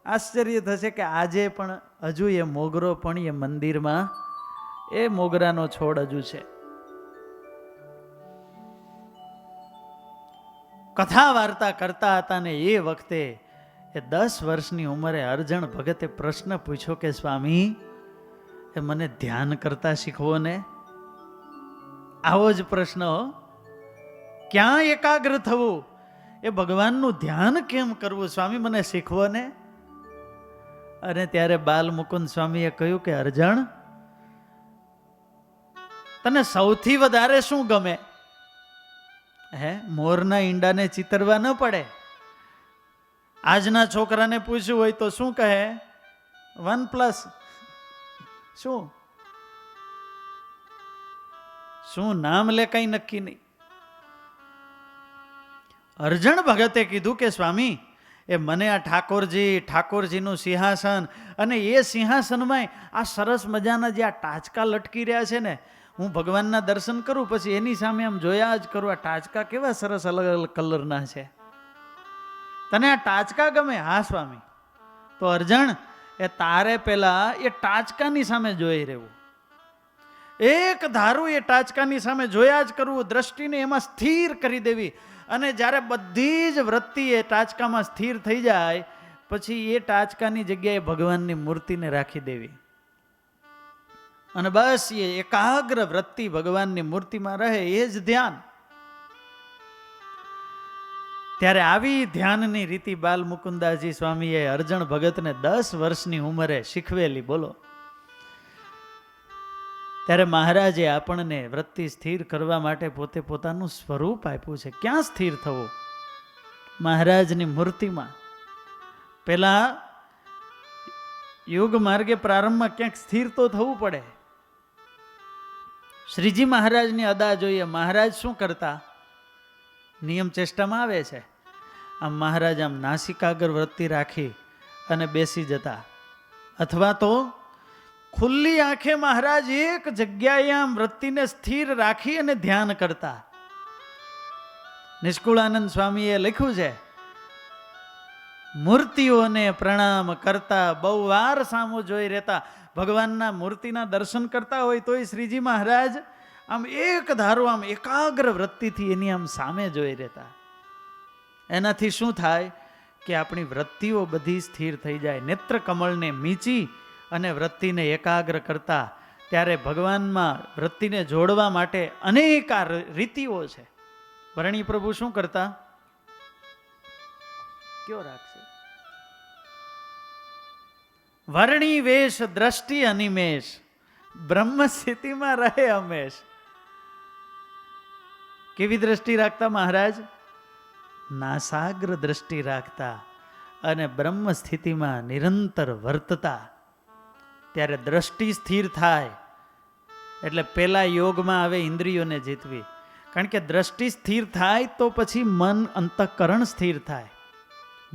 આશ્ચર્ય થશે કે આજે પણ હજુ એ મોગરો પણ એ મંદિરમાં એ મોગરાનો છોડ હજુ છે. કથા વાર્તા કરતા હતા ને એ વખતે એ 10 વર્ષની ઉંમરે અરજણ ભગતે પ્રશ્ન પૂછ્યો કે સ્વામી, એ મને ધ્યાન કરતા શીખવો ને. આવો જ પ્રશ્ન, ક્યાં એકાગ્ર થવું, એ ભગવાનનું ધ્યાન કેમ કરવું સ્વામી, મને શીખવો ને. અને ત્યારે બાલ મુકુંદ સ્વામીએ કહ્યું કે અરજણ, તને સૌથી વધારે શું ગમે? મોરના ઈંડાને ચિતરવા ન પડે. આજના છોકરાને પૂછ્યું હોય તો શું કહે? 1+. શું નામ લે કઈ નક્કી નહીં. અરજણ ભગતે કીધું કે સ્વામી, એ મને આ ઠાકોરજીનું સિંહાસન, અને એ સિંહાસનમાં આ સરસ મજાના જે આ ટાચકા લટકી રહ્યા છે ને, હું ભગવાનના દર્શન કરું પછી એની સામે આમ જોયા જ કરું. આ ટાચકા કેવા સરસ અલગ અલગ કલરના છે. તને આ ટાચકા ગમે? હા સ્વામી. તો અરજણ, એ તારે પેલા એ ટાચકાની સામે જોઈ રહેવું, એક ધારું એ ટાચકાની સામે જોયા જ કરવું, દ્રષ્ટિને એમાં સ્થિર કરી દેવી. અને જ્યારે બધી જ વૃત્તિ એ ટાચકામાં સ્થિર થઈ જાય પછી એ ટાચકાની જગ્યાએ ભગવાનની મૂર્તિને રાખી દેવી, અને બસ એ એકાગ્ર વૃત્તિ ભગવાનની મૂર્તિમાં રહે, એ જ ધ્યાન. ત્યારે આવી ધ્યાનની રીતિ બાલ મુકુદાસજી સ્વામીએ અરજણ ભગતને 10 વર્ષની ઉંમરે શીખવેલી. બોલો. ત્યારે મહારાજે આપણને વૃત્તિ સ્થિર કરવા માટે પોતે પોતાનું સ્વરૂપ આપ્યું છે. ક્યાં સ્થિર થવું? મહારાજની મૂર્તિમાં. પેલા યોગ માર્ગે પ્રારંભમાં ક્યાંક સ્થિર તો થવું પડે. શ્રીજી મહારાજની અદા જોઈએ. મહારાજ શું કરતા? નિયમ ચેષ્ટામાં આવે છે. આમ મહારાજ આમ નાસિકાગ્ર વૃત્તિ રાખી અને બેસી જતા, અથવા તો ખુલ્લી આંખે મહારાજ એક જગ્યાએ આમ વૃત્તિને સ્થિર રાખી અને ધ્યાન કરતા. નિષ્કુળાનંદ સ્વામીએ લખ્યું છે, મૂર્તિઓને પ્રણામ કરતા બહુ વાર સામો જોઈ રહેતા. ભગવાનના મૂર્તિના દર્શન કરતા હોય તોય શ્રીજી મહારાજ આમ એક ધારો આમ એકાગ્ર વૃત્તિથી એની આમ સામે જોઈ રહેતા. એનાથી શું થાય કે આપણી વૃત્તિઓ બધી સ્થિર થઈ જાય. નેત્ર કમળને મીચી અને વૃત્તિને એકાગ્ર કરતા. ત્યારે ભગવાનમાં વૃત્તિને જોડવા માટે અનેક રીતિઓ છે. વરણી પ્રભુ શું કરતા? કયો રાખશે? વર્ણી વેશ દ્રષ્ટિ અનિમેષ, બ્રહ્મ સ્થિતિમાં રહે હંમેશ. કેવી દ્રષ્ટિ રાખતા મહારાજ? નાસાગ્ર દ્રષ્ટિ રાખતા અને બ્રહ્મ સ્થિતિમાં નિરંતર વર્તતા. ત્યારે દ્રષ્ટિ સ્થિર થાય એટલે પેલા યોગમાં આવે ઇન્દ્રિયોને જીતવી. કારણ કે દ્રષ્ટિ સ્થિર થાય તો પછી મન અંતઃકરણ સ્થિર થાય.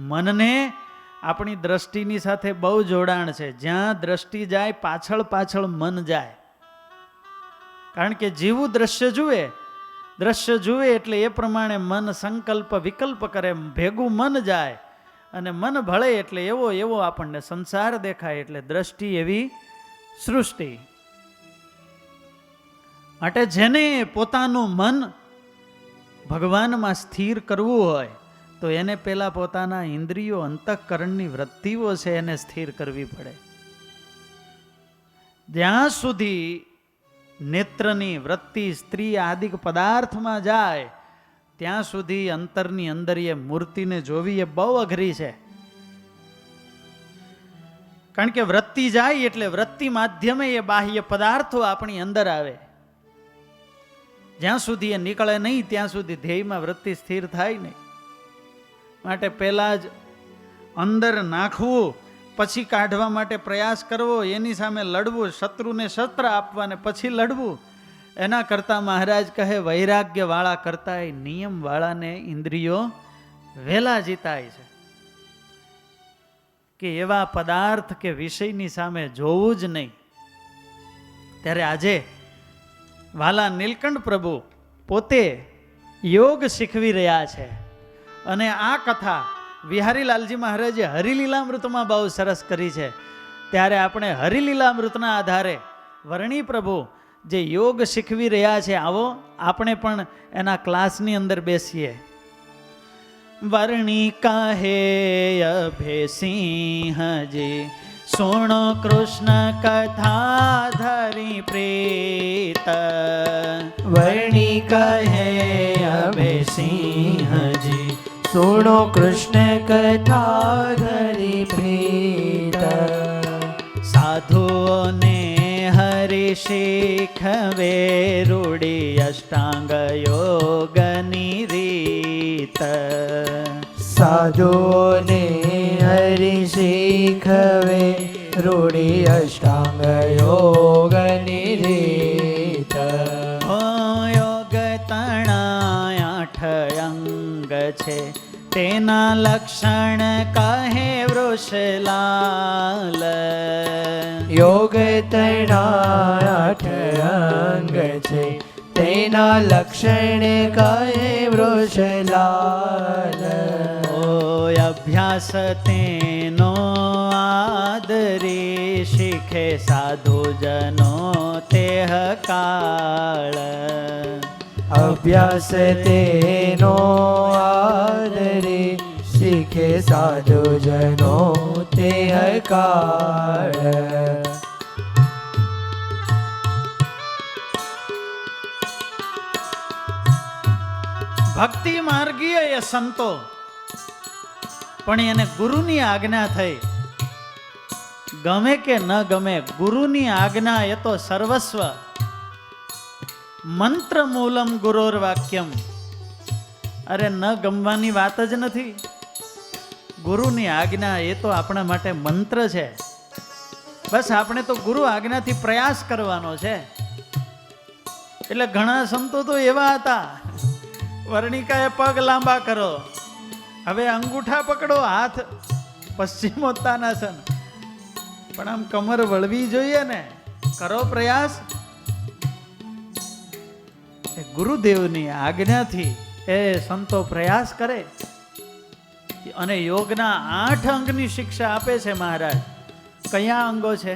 મનને આપણી દ્રષ્ટિની સાથે બહુ જોડાણ છે. જ્યાં દ્રષ્ટિ જાય પાછળ પાછળ મન જાય. કારણ કે જીવું દ્રશ્ય જુએ એટલે એ પ્રમાણે મન સંકલ્પ વિકલ્પ કરે, ભેગું મન જાય, અને મન ભળે એટલે એવો આપણને સંસાર દેખાય. એટલે દ્રષ્ટિ એવી સૃષ્ટિ. માટે જેને પોતાનું મન ભગવાનમાં સ્થિર કરવું હોય તો એને પહેલા પોતાના ઇન્દ્રિયો અંતઃકરણની વૃત્તિઓ છે એને સ્થિર કરવી પડે. જ્યાં સુધી નેત્રની વૃત્તિ સ્ત્રી આદિક પદાર્થમાં જાય ત્યાં સુધી અંતરની અંદર એ મૂર્તિને જોવી એ બહુ અઘરી છે. કારણ કે વૃત્તિ જાય એટલે વૃત્તિ માધ્યમે એ બાહ્ય પદાર્થો આપણી અંદર આવે. જ્યાં સુધી એ નીકળે નહીં ત્યાં સુધી ધ્યેયમાં વૃત્તિ સ્થિર થાય નહીં. માટે પહેલા જ અંદર નાખવું, પછી કાઢવા માટે પ્રયાસ કરવો, એની સામે લડવું, શત્રુને શસ્ત્ર આપવા ને પછી લડવું, એના કરતાં મહારાજ કહે વૈરાગ્યવાળા કરતાં નિયમવાળાને ઇન્દ્રિયો વહેલા જીતાય છે. કે એવા પદાર્થ કે વિષયની સામે જોવું જ નહીં. ત્યારે આજે વાલા નીલકંઠ પ્રભુ પોતે યોગ શીખવી રહ્યા છે. અને આ કથા વિહારીલાલજી મહારાજે હરિલીલામૃતમાં બહુ સરસ કરી છે. ત્યારે આપણે હરિલીલામૃતના આધારે વર્ણી પ્રભુ જે યોગ શીખવી રહ્યા છે, આવો આપણે પણ એના ક્લાસની અંદર બેસીએ. વર્ણી કહે અભેસિંહજી સુણો કૃષ્ણ કથા ધરી પ્રીત. વર્ણી કહે અભેસિંહજી સુણો કૃષ્ણ કથા ધરી પ્રીત. સાધુઓને હરિ શીખવે રૂડી અષ્ટાંગ યોગની રીત. સાધુઓને હરિ શીખવે રૂઢી અષ્ટાંગ યોગની રીત. યોગ તણા 8 અંગ છે તેના લક્ષણ કહે વૃષલાલ. યોગ તણા 8 અંગ છે તેના લક્ષણ કહે વૃષલાલ. અભ્યાસ તેનો આદરી શીખે સાધુજનો તેહ કાળ. અભ્યાસ તેનો આદરે શીખે સાધુજનો તેહ કાળ. ભક્તિ માર્ગીય એ સંતો, પણ એને ગુરુની આજ્ઞા થઈ. ગમે કે ન ગમે, ગુરુની આજ્ઞા એ તો સર્વસ્વ. મંત્ર મૂલમ ગુરોર વાક્યમ. અરે ન ગમવાની વાત જ નથી. ગુરુની આજ્ઞા એ તો આપણા માટે મંત્ર છે. બસ આપણે તો ગુરુ આજ્ઞાથી પ્રયાસ કરવાનો છે. એટલે ઘણા સંતો તો એવા હતા, વર્ણિકાએ પગ લાંબા કરો, હવે અંગૂઠા પકડો, હાથ પશ્ચિમોત્તાનાસન, પણ આમ કમર વળવી જોઈએ ને, કરો પ્રયાસ. ગુરુદેવની આજ્ઞાથી એ સંતો પ્રયાસ કરે અને યોગના 8 અંગની શિક્ષા આપે છે મહારાજ. કયા અંગો છે?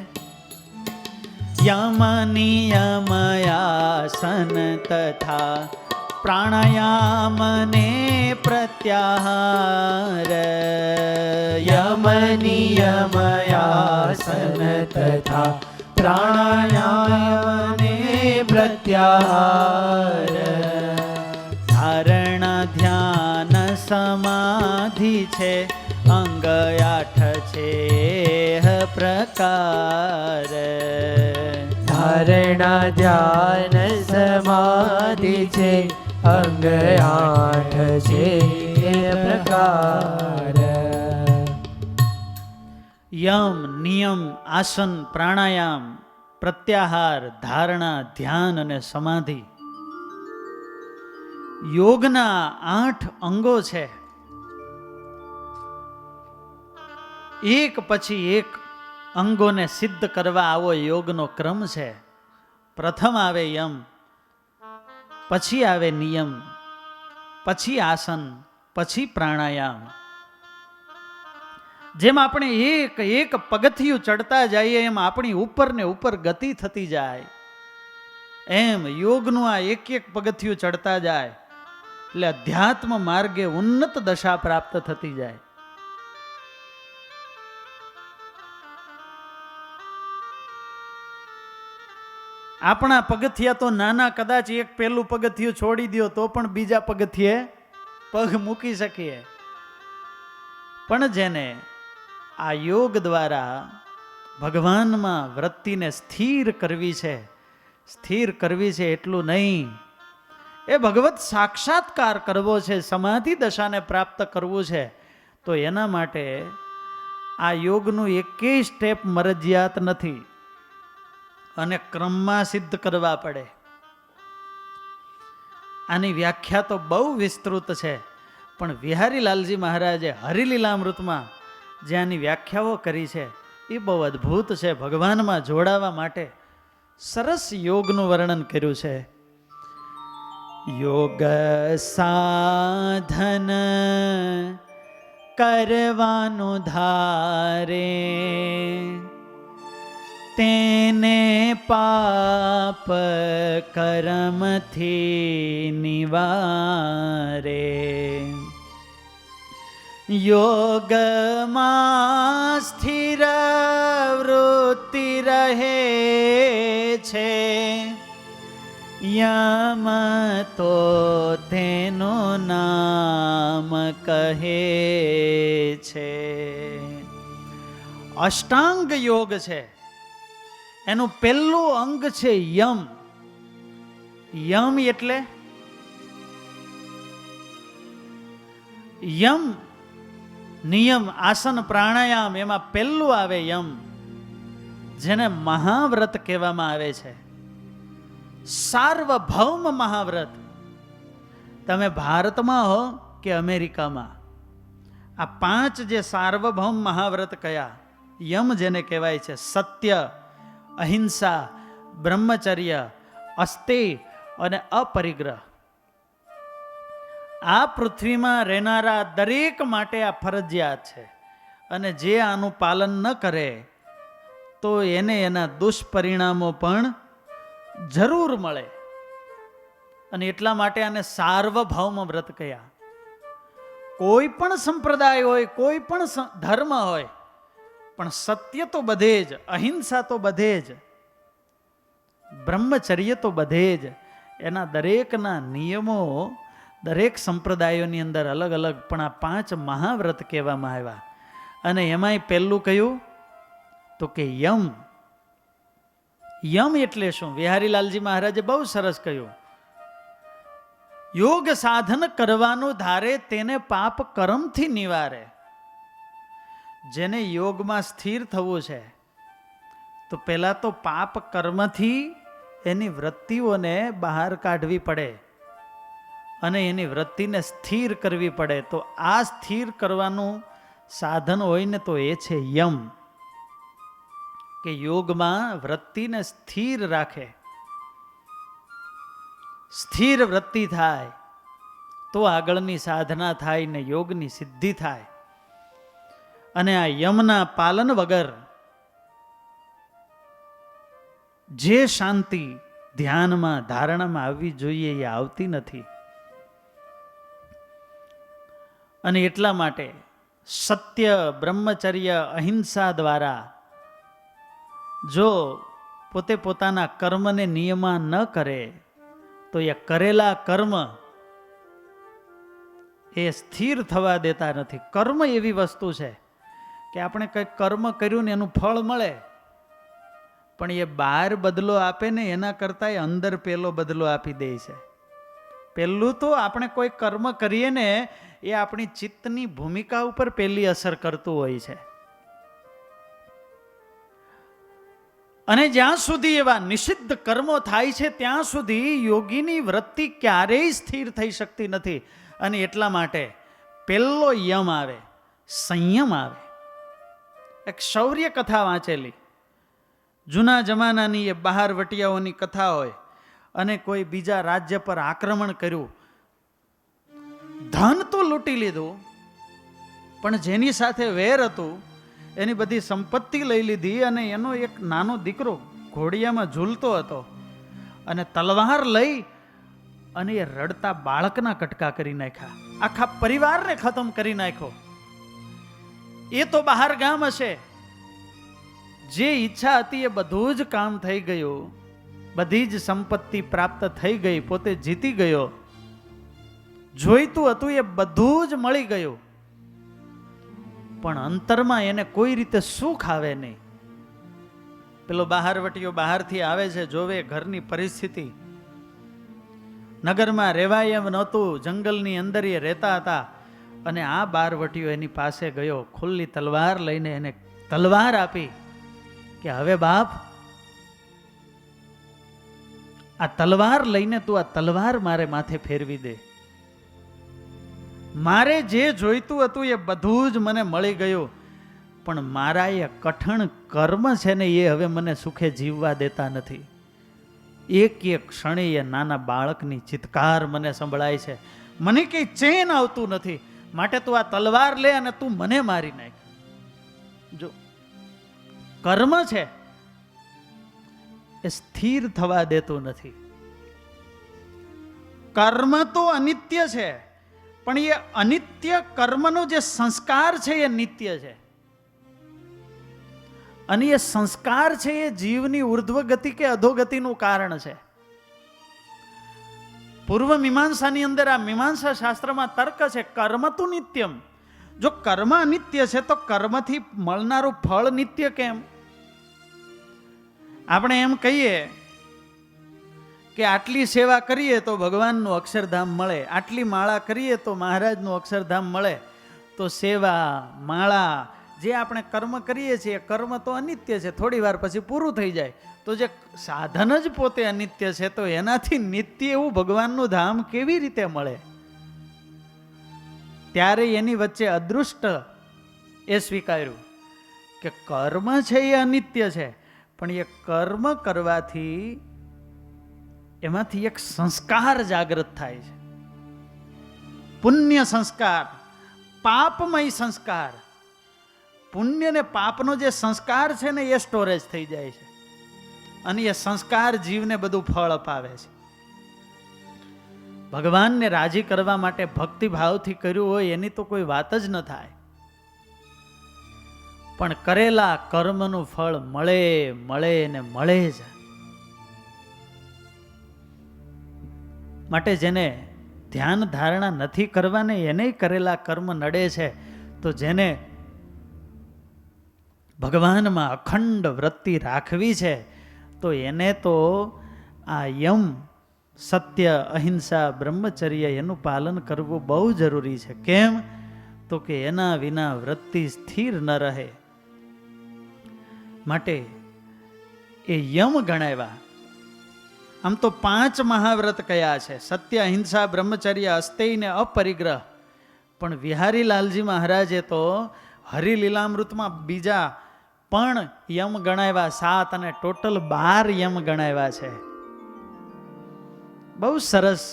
યમ નિયમ આસન તથા પ્રાણાયામ ને પ્રત્યાહાર. યમ નિયમ આસન તથા પ્રાણાયામ ને પ્રત્યાહાર. ધારણા ધ્યાન સમાધિ છે અંગ 8 છે પ્રકાર. ધારણા ધ્યાન સમાધિ છે અંગ 8 છે પ્રકાર. યમ નિયમ આસન પ્રાણાયામ પ્રત્યાહાર ધારણા ધ્યાન અને સમાધિ યોગના 8 અંગો છે. એક પછી એક અંગોને સિદ્ધ કરવા આવો યોગનો ક્રમ છે. પ્રથમ આવે યમ, પછી આવે નિયમ, પછી આસન, પછી પ્રાણાયામ. જેમ આપણે એક એક પગથિયું ચડતા જઈએ એમ આપણી ઉપર ને ઉપર ગતિ થતી જાય. એમ યોગનું આ એક એક પગથિયું ચડતા જાય એટલે અધ્યાત્મ માર્ગે ઉન્નત દશા પ્રાપ્ત થતી જાય. આપણા પગથિયા તો નાના, કદાચ એક પેલું પગથિયું છોડી દો તો પણ બીજા પગથિયે પગ મૂકી શકીએ. પણ જેને આ યોગ દ્વારા ભગવાનમાં વૃત્તિને સ્થિર કરવી છે એટલું નહીં, એ ભગવત સાક્ષાત્કાર કરવો છે, સમાધિ દશાને પ્રાપ્ત કરવું છે, તો એના માટે આ યોગનું એકેય સ્ટેપ મરજિયાત નથી અને ક્રમમાં સિદ્ધ કરવા પડે. આની વ્યાખ્યા તો બહુ વિસ્તૃત છે, પણ વિહારી લાલજી મહારાજે હરિલીલામૃતમાં જે આની વ્યાખ્યાઓ કરી છે એ બહુ અદ્ભુત છે. ભગવાનમાં જોડાવા માટે સરસ યોગનું વર્ણન કર્યું છે. યોગ સાધન કરવાનું ધારે, તેને પાપ કર્મથી નિવારે. યોગમાં સ્થિર વૃત્તિ રહે છે, યમ તો તેનું નામ કહે છે. અષ્ટાંગ યોગ છે, એનું પહેલું અંગ છે યમ. યમ એટલે યમ નિયમ, આસન, પ્રાણાયામ, એમાં પહેલું આવે યમ, જેને મહાવ્રત કહેવામાં આવે છે. સાર્વભૌમ મહાવ્રત. તમે ભારતમાં હો કે અમેરિકામાં, આ 5 જે સાર્વભૌમ મહાવ્રત કયા? યમ જેને કહેવાય છે, સત્ય, અહિંસા, બ્રહ્મચર્ય, અસ્તેય અને અપરિગ્રહ. આ પૃથ્વીમાં રહેનારા દરેક માટે આ ફરજિયાત છે, અને જે આનું પાલન ન કરે તો એને એના દુષ્પરિણામો પણ જરૂર મળે. અને એટલા માટે આને સાર્વભૌમ વ્રત કહ્યા. કોઈ પણ સંપ્રદાય હોય, કોઈ પણ ધર્મ હોય, પણ સત્ય તો બધે જ, અહિંસા તો બધે જ, બ્રહ્મચર્ય તો બધે જ. એના દરેકના નિયમો દરેક સંપ્રદાયોની અંદર અલગ અલગ, પણ આ 5 મહાવ્રત કહેવામાં આવ્યા. અને એમાંય પહેલું કયું તો કે યમ. યમ એટલે શું? વિહારીલાલજી મહારાજે બહુ સરસ કહ્યું. યોગ સાધન કરવાનું ધારે, તેને પાપ કર્મથી નિવારે. જેને યોગમાં સ્થિર થવું છે તો પહેલા તો પાપ કર્મથી એની વૃત્તિઓને બહાર કાઢવી પડે અને એની વૃત્તિને સ્થિર કરવી પડે. તો આ સ્થિર કરવાનું સાધન હોય ને તો એ છે યમ, કે યોગમાં વૃત્તિને સ્થિર રાખે. સ્થિર વૃત્તિ થાય તો આગળની સાધના થાય ને યોગની સિદ્ધિ થાય. અને આ યમના પાલન વગર જે શાંતિ ધ્યાનમાં, ધારણામાં આવવી જોઈએ એ આવતી નથી. અને એટલા માટે સત્ય, બ્રહ્મચર્ય, અહિંસા દ્વારા જો પોતે પોતાના કર્મને નિયમન ન કરે તો એ કરેલા કર્મ એ સ્થિર થવા દેતા નથી. કર્મ એવી વસ્તુ છે કે આપણે કંઈક કર્મ કર્યું ને એનું ફળ મળે, પણ એ બહાર બદલો આપે ને એના કરતાં અંદર પેલો બદલો આપી દે છે. પહેલું તો આપણે કોઈ કર્મ કરીએ ને એ આપણી ચિત્તની ભૂમિકા ઉપર પહેલી અસર કરતું હોય છે. અને જ્યાં સુધી એવા નિષિદ્ધ કર્મો થાય છે ત્યાં સુધી યોગીની વૃત્તિ ક્યારેય સ્થિર થઈ શકતી નથી. અને એટલા માટે પહેલો યમ આવે, સંયમ આવે. એક શૌર્ય કથા વાંચેલી, જૂના જમાનાની એ બહારવટિયાઓની કથા હોય અને કોઈ બીજા રાજ્ય પર આક્રમણ કર્યું, ધન તો લૂંટી લીધું, પણ જેની સાથે વેર હતું એની બધી સંપત્તિ લઈ લીધી અને એનો એક નાનો દીકરો ઘોડિયામાં ઝૂલતો હતો અને તલવાર લઈ અને એ રડતા બાળકના કટકા કરી નાખ્યા, આખા પરિવારને ખતમ કરી નાખ્યો. એ તો બહાર ગામ હશે, જે ઈચ્છા હતી એ બધું જ કામ થઈ ગયું, બધી જ સંપત્તિ પ્રાપ્ત થઈ ગઈ, પોતે જીતી ગયો, જોઈતું હતું એ બધું જ મળી ગયું, પણ અંતરમાં એને કોઈ રીતે સુખ આવે નહીં. પેલો બહારવટીયો બહારથી આવે છે, જોવે ઘરની પરિસ્થિતિ, નગરમાં રહેવાય એમ નહોતું, જંગલની અંદર એ રહેતા હતા, અને આ બારવટીયો એની પાસે ગયો, ખુલ્લી તલવાર લઈને એને તલવાર આપી કે હવે બાપ, આ તલવાર લઈને તું આ તલવાર મારે માથે ફેરવી દે, મારે જે જોઈતું હતું એ બધું જ મને મળી ગયું, પણ મારા એ કઠણ કર્મ છે ને એ હવે મને સુખે જીવવા દેતા નથી. એક એક ક્ષણે એ નાના બાળકની ચિત્કાર મને સંભળાય છે, મને કંઈ ચેન આવતું નથી, માટે તું આ તલવાર લે અને તું મને મારી નાખ. જો કર્મ છે એ સ્થિર થવા દેતું નથી. કર્મ તો અનિત્ય છે, પણ એ અનિત્ય કર્મનો જે સંસ્કાર છે એ નિત્ય છે, અને એ સંસ્કાર છે એ જીવની ઉર્ધ્વ ગતિ કે અધોગતિનું કારણ છે. પૂર્વ મીમાંસાની અંદર આ મીમાંસા શાસ્ત્રમાં તર્ક છે, કર્મ તું નિત્યમ. જો કર્મ અનિત્ય છે તો કર્મથી મળનારું ફળ નિત્ય કેમ? આપણે એમ કહીએ કે આટલી સેવા કરીએ તો ભગવાનનું અક્ષરધામ મળે, આટલી માળા કરીએ તો મહારાજનું અક્ષરધામ મળે. તો સેવા, માળા, જે આપણે કર્મ કરીએ છીએ કર્મ તો અનિત્ય છે, થોડી વાર પછી પૂરું થઈ જાય. તો જે સાધન જ પોતે અનિત્ય છે, તો એનાથી નિત્ય એવું ભગવાનનું ધામ કેવી રીતે મળે? ત્યારે એની વચ્ચે અદૃષ્ટ એ સ્વીકાર્યું કે કર્મ છે એ અનિત્ય છે, પણ એ કર્મ કરવાથી એમાંથી એક સંસ્કાર જાગૃત થાય છે, પુણ્ય સંસ્કાર, પાપમય સંસ્કાર. પુણ્ય ને પાપનો જે સંસ્કાર છે ને એ સ્ટોરેજ થઈ જાય છે, અને એ સંસ્કાર જીવને બધું ફળ અપાવે છે. ભગવાનને રાજી કરવા માટે ભક્તિભાવથી કર્યું હોય એની તો કોઈ વાત જ ન થાય, પણ કરેલા કર્મનું ફળ મળે મળે ને મળે જ. માટે જેને ધ્યાન ધારણા નથી કરવાને એને કરેલા કર્મ નડે છે. તો જેને ભગવાનમાં અખંડ વૃત્તિ રાખવી છે તો એને તો આ યમ, સત્ય, અહિંસા, બ્રહ્મચર્ય એનું પાલન કરવું બહુ જરૂરી છે. કેમ? તો કે એના વિના વૃત્તિ સ્થિર ન રહે. માટે એ યમ ગણાવ્યા. આમ તો 5 મહાવ્રત કયા છે, સત્ય, અહિંસા, બ્રહ્મચર્ય, અસ્તેય ને અપરિગ્રહ. પણ વિહારીલાલજી મહારાજે તો હરિલીલામૃતમાં બીજા પણ યમ ગણાવ્યા 7, અને ટોટલ 12 યમ ગણાવ્યા છે. બહુ સરસ.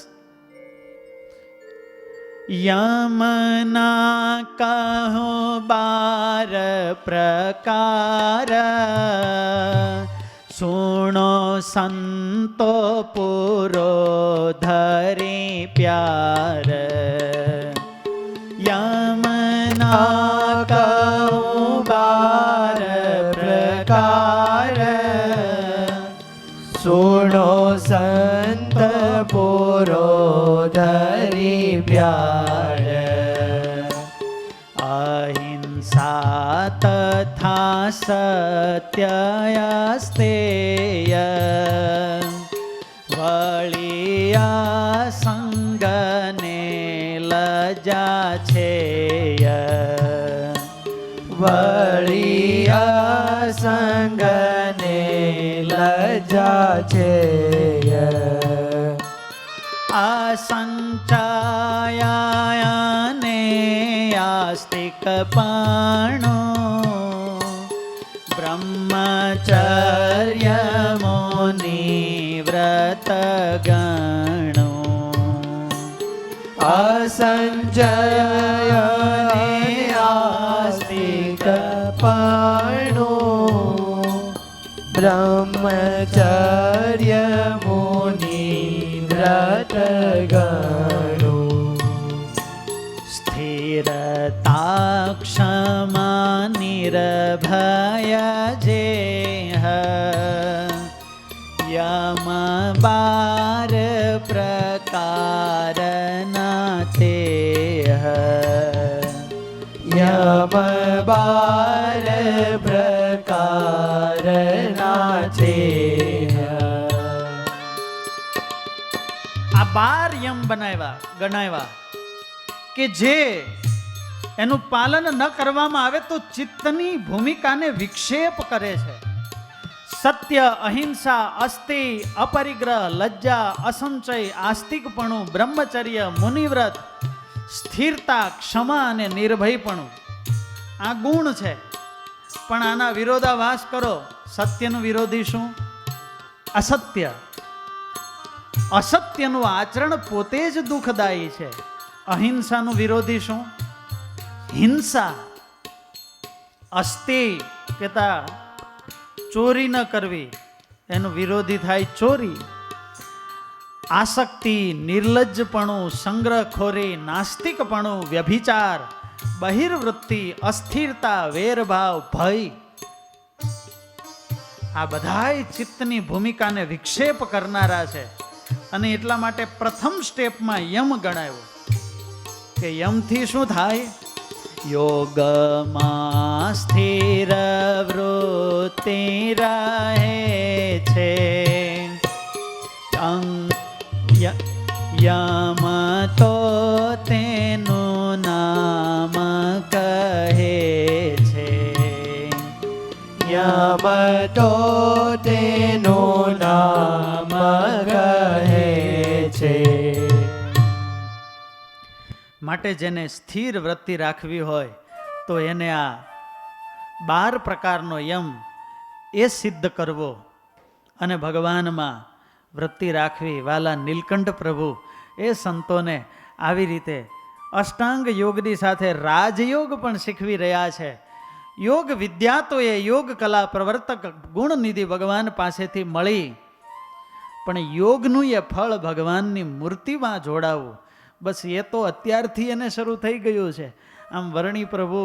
યમના કહો 12 પ્રકાર, સુણો સંતો પૂરો ધરી પ્યાર. યમના કહો 12 પ્રકાર, સુણો સંત પૂરો ધરી પ્યાર. અહિંસા તથા સત્યસ્તેય, વળિયા સંગને લજા છેય. વળિયા સંગને લજા છે. અસંચાયાને આસ્તિક પાણો, બ્રહ્મચર્ય મુનિ વ્રત ગણો. અસંચયને આસ્તિક પાણો, બ્રહ્મચર્ય મુનિ ગણું. સ્થિરતા ક્ષમા નિર્ભય જેહ યમ 12 પ્રકારના તેહ. યમ 12 પ્રકારના છે. આ 12 યમ ગણાવ્યા કે જે એનું પાલન ન કરવામાં આવે તો ચિત્તની ભૂમિકાને વિક્ષેપ કરે છે. સત્ય, અહિંસા, અસ્તિ, અપરિગ્રહ, લજ્જા, અસંચય, આસ્તિકપણું, બ્રહ્મચર્ય, મુનિવ્રત, સ્થિરતા, ક્ષમા અને નિર્ભયપણું આ ગુણ છે. પણ આના વિરોધાભાસ કરો. સત્યનું વિરોધી શું? અસત્ય. અસત્યનું આચરણ પોતે જ દુઃખદાયી છે. અહિંસાનું વિરોધી શું? હિંસા. અસ્તિ કહેતા ચોરી ન કરવી, એનું વિરોધી થાય ચોરી. આસક્તિ, નિર્લજ્જપણું, સંગ્રહખોરી, નાસ્તિકપણું, વ્યભિચાર, બહિર્વૃત્તિ, અસ્થિરતા, વેરભાવ, ભય આ બધાય ચિત્તની ભૂમિકાને વિક્ષેપ કરનારા છે. અને એટલા માટે પ્રથમ સ્ટેપમાં યમ ગણાયો કે યમથી શું થાય? યોગમાં સ્થિર વૃત્તિ રહે છે. યમ તો તેનું નામ કહે છે. યમ તો તેનું નામ કહે છે. માટે જેને સ્થિર વૃત્તિ રાખવી હોય તો એને આ 12 પ્રકારનો યમ એ સિદ્ધ કરવો અને ભગવાનમાં વૃત્તિ રાખવી. વાલા નીલકંઠ પ્રભુ એ સંતોને આવી રીતે અષ્ટાંગ યોગની સાથે રાજયોગ પણ શીખવી રહ્યા છે. યોગ વિદ્યા તો એ યોગ કલા પ્રવર્તક ગુણનિધિ ભગવાન પાસેથી મળી, પણ યોગનું એ ફળ ભગવાનની મૂર્તિમાં જોડાવવું, બસ એ તો અત્યારથી એને શરૂ થઈ ગયું છે. આમ વર્ણી પ્રભુ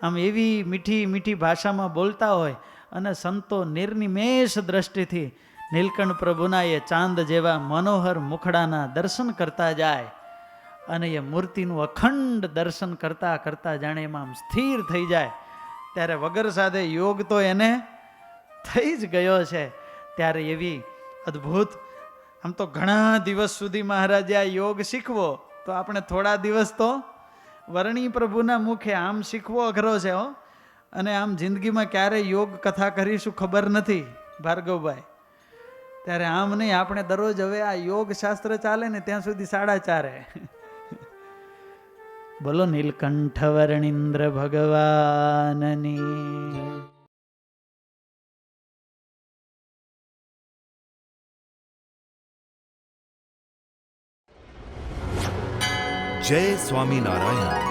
આમ એવી મીઠી મીઠી ભાષામાં બોલતા હોય અને સંતો નિર્નિમેષ દ્રષ્ટિથી નીલકંઠ પ્રભુના એ ચાંદ જેવા મનોહર મુખડાના દર્શન કરતા જાય અને એ મૂર્તિનું અખંડ દર્શન કરતા કરતા જાણે એમાં આમ સ્થિર થઈ જાય. ત્યારે વગર સાથે યોગ તો એને થઈ જ ગયો છે. ત્યારે એવી અદ્ભુત, આમ તો ઘણા દિવસ સુધી મહારાજે આ યોગ શીખવો તો આપણે થોડા દિવસ તો વર્ણી પ્રભુના મુખે આમ શીખવો અઘરો છે હો. અને આમ જિંદગીમાં ક્યારે યોગ કથા કરીશું ખબર નથી ભાર્ગવભાઈ. ત્યારે આમ નહીં, આપણે દરરોજ હવે આ યોગ શાસ્ત્ર ચાલે ને ત્યાં સુધી 4:30. બોલો નીલકંઠ વર્ણીન્દ્ર ભગવાનની. જય સ્વામિનારાયણ.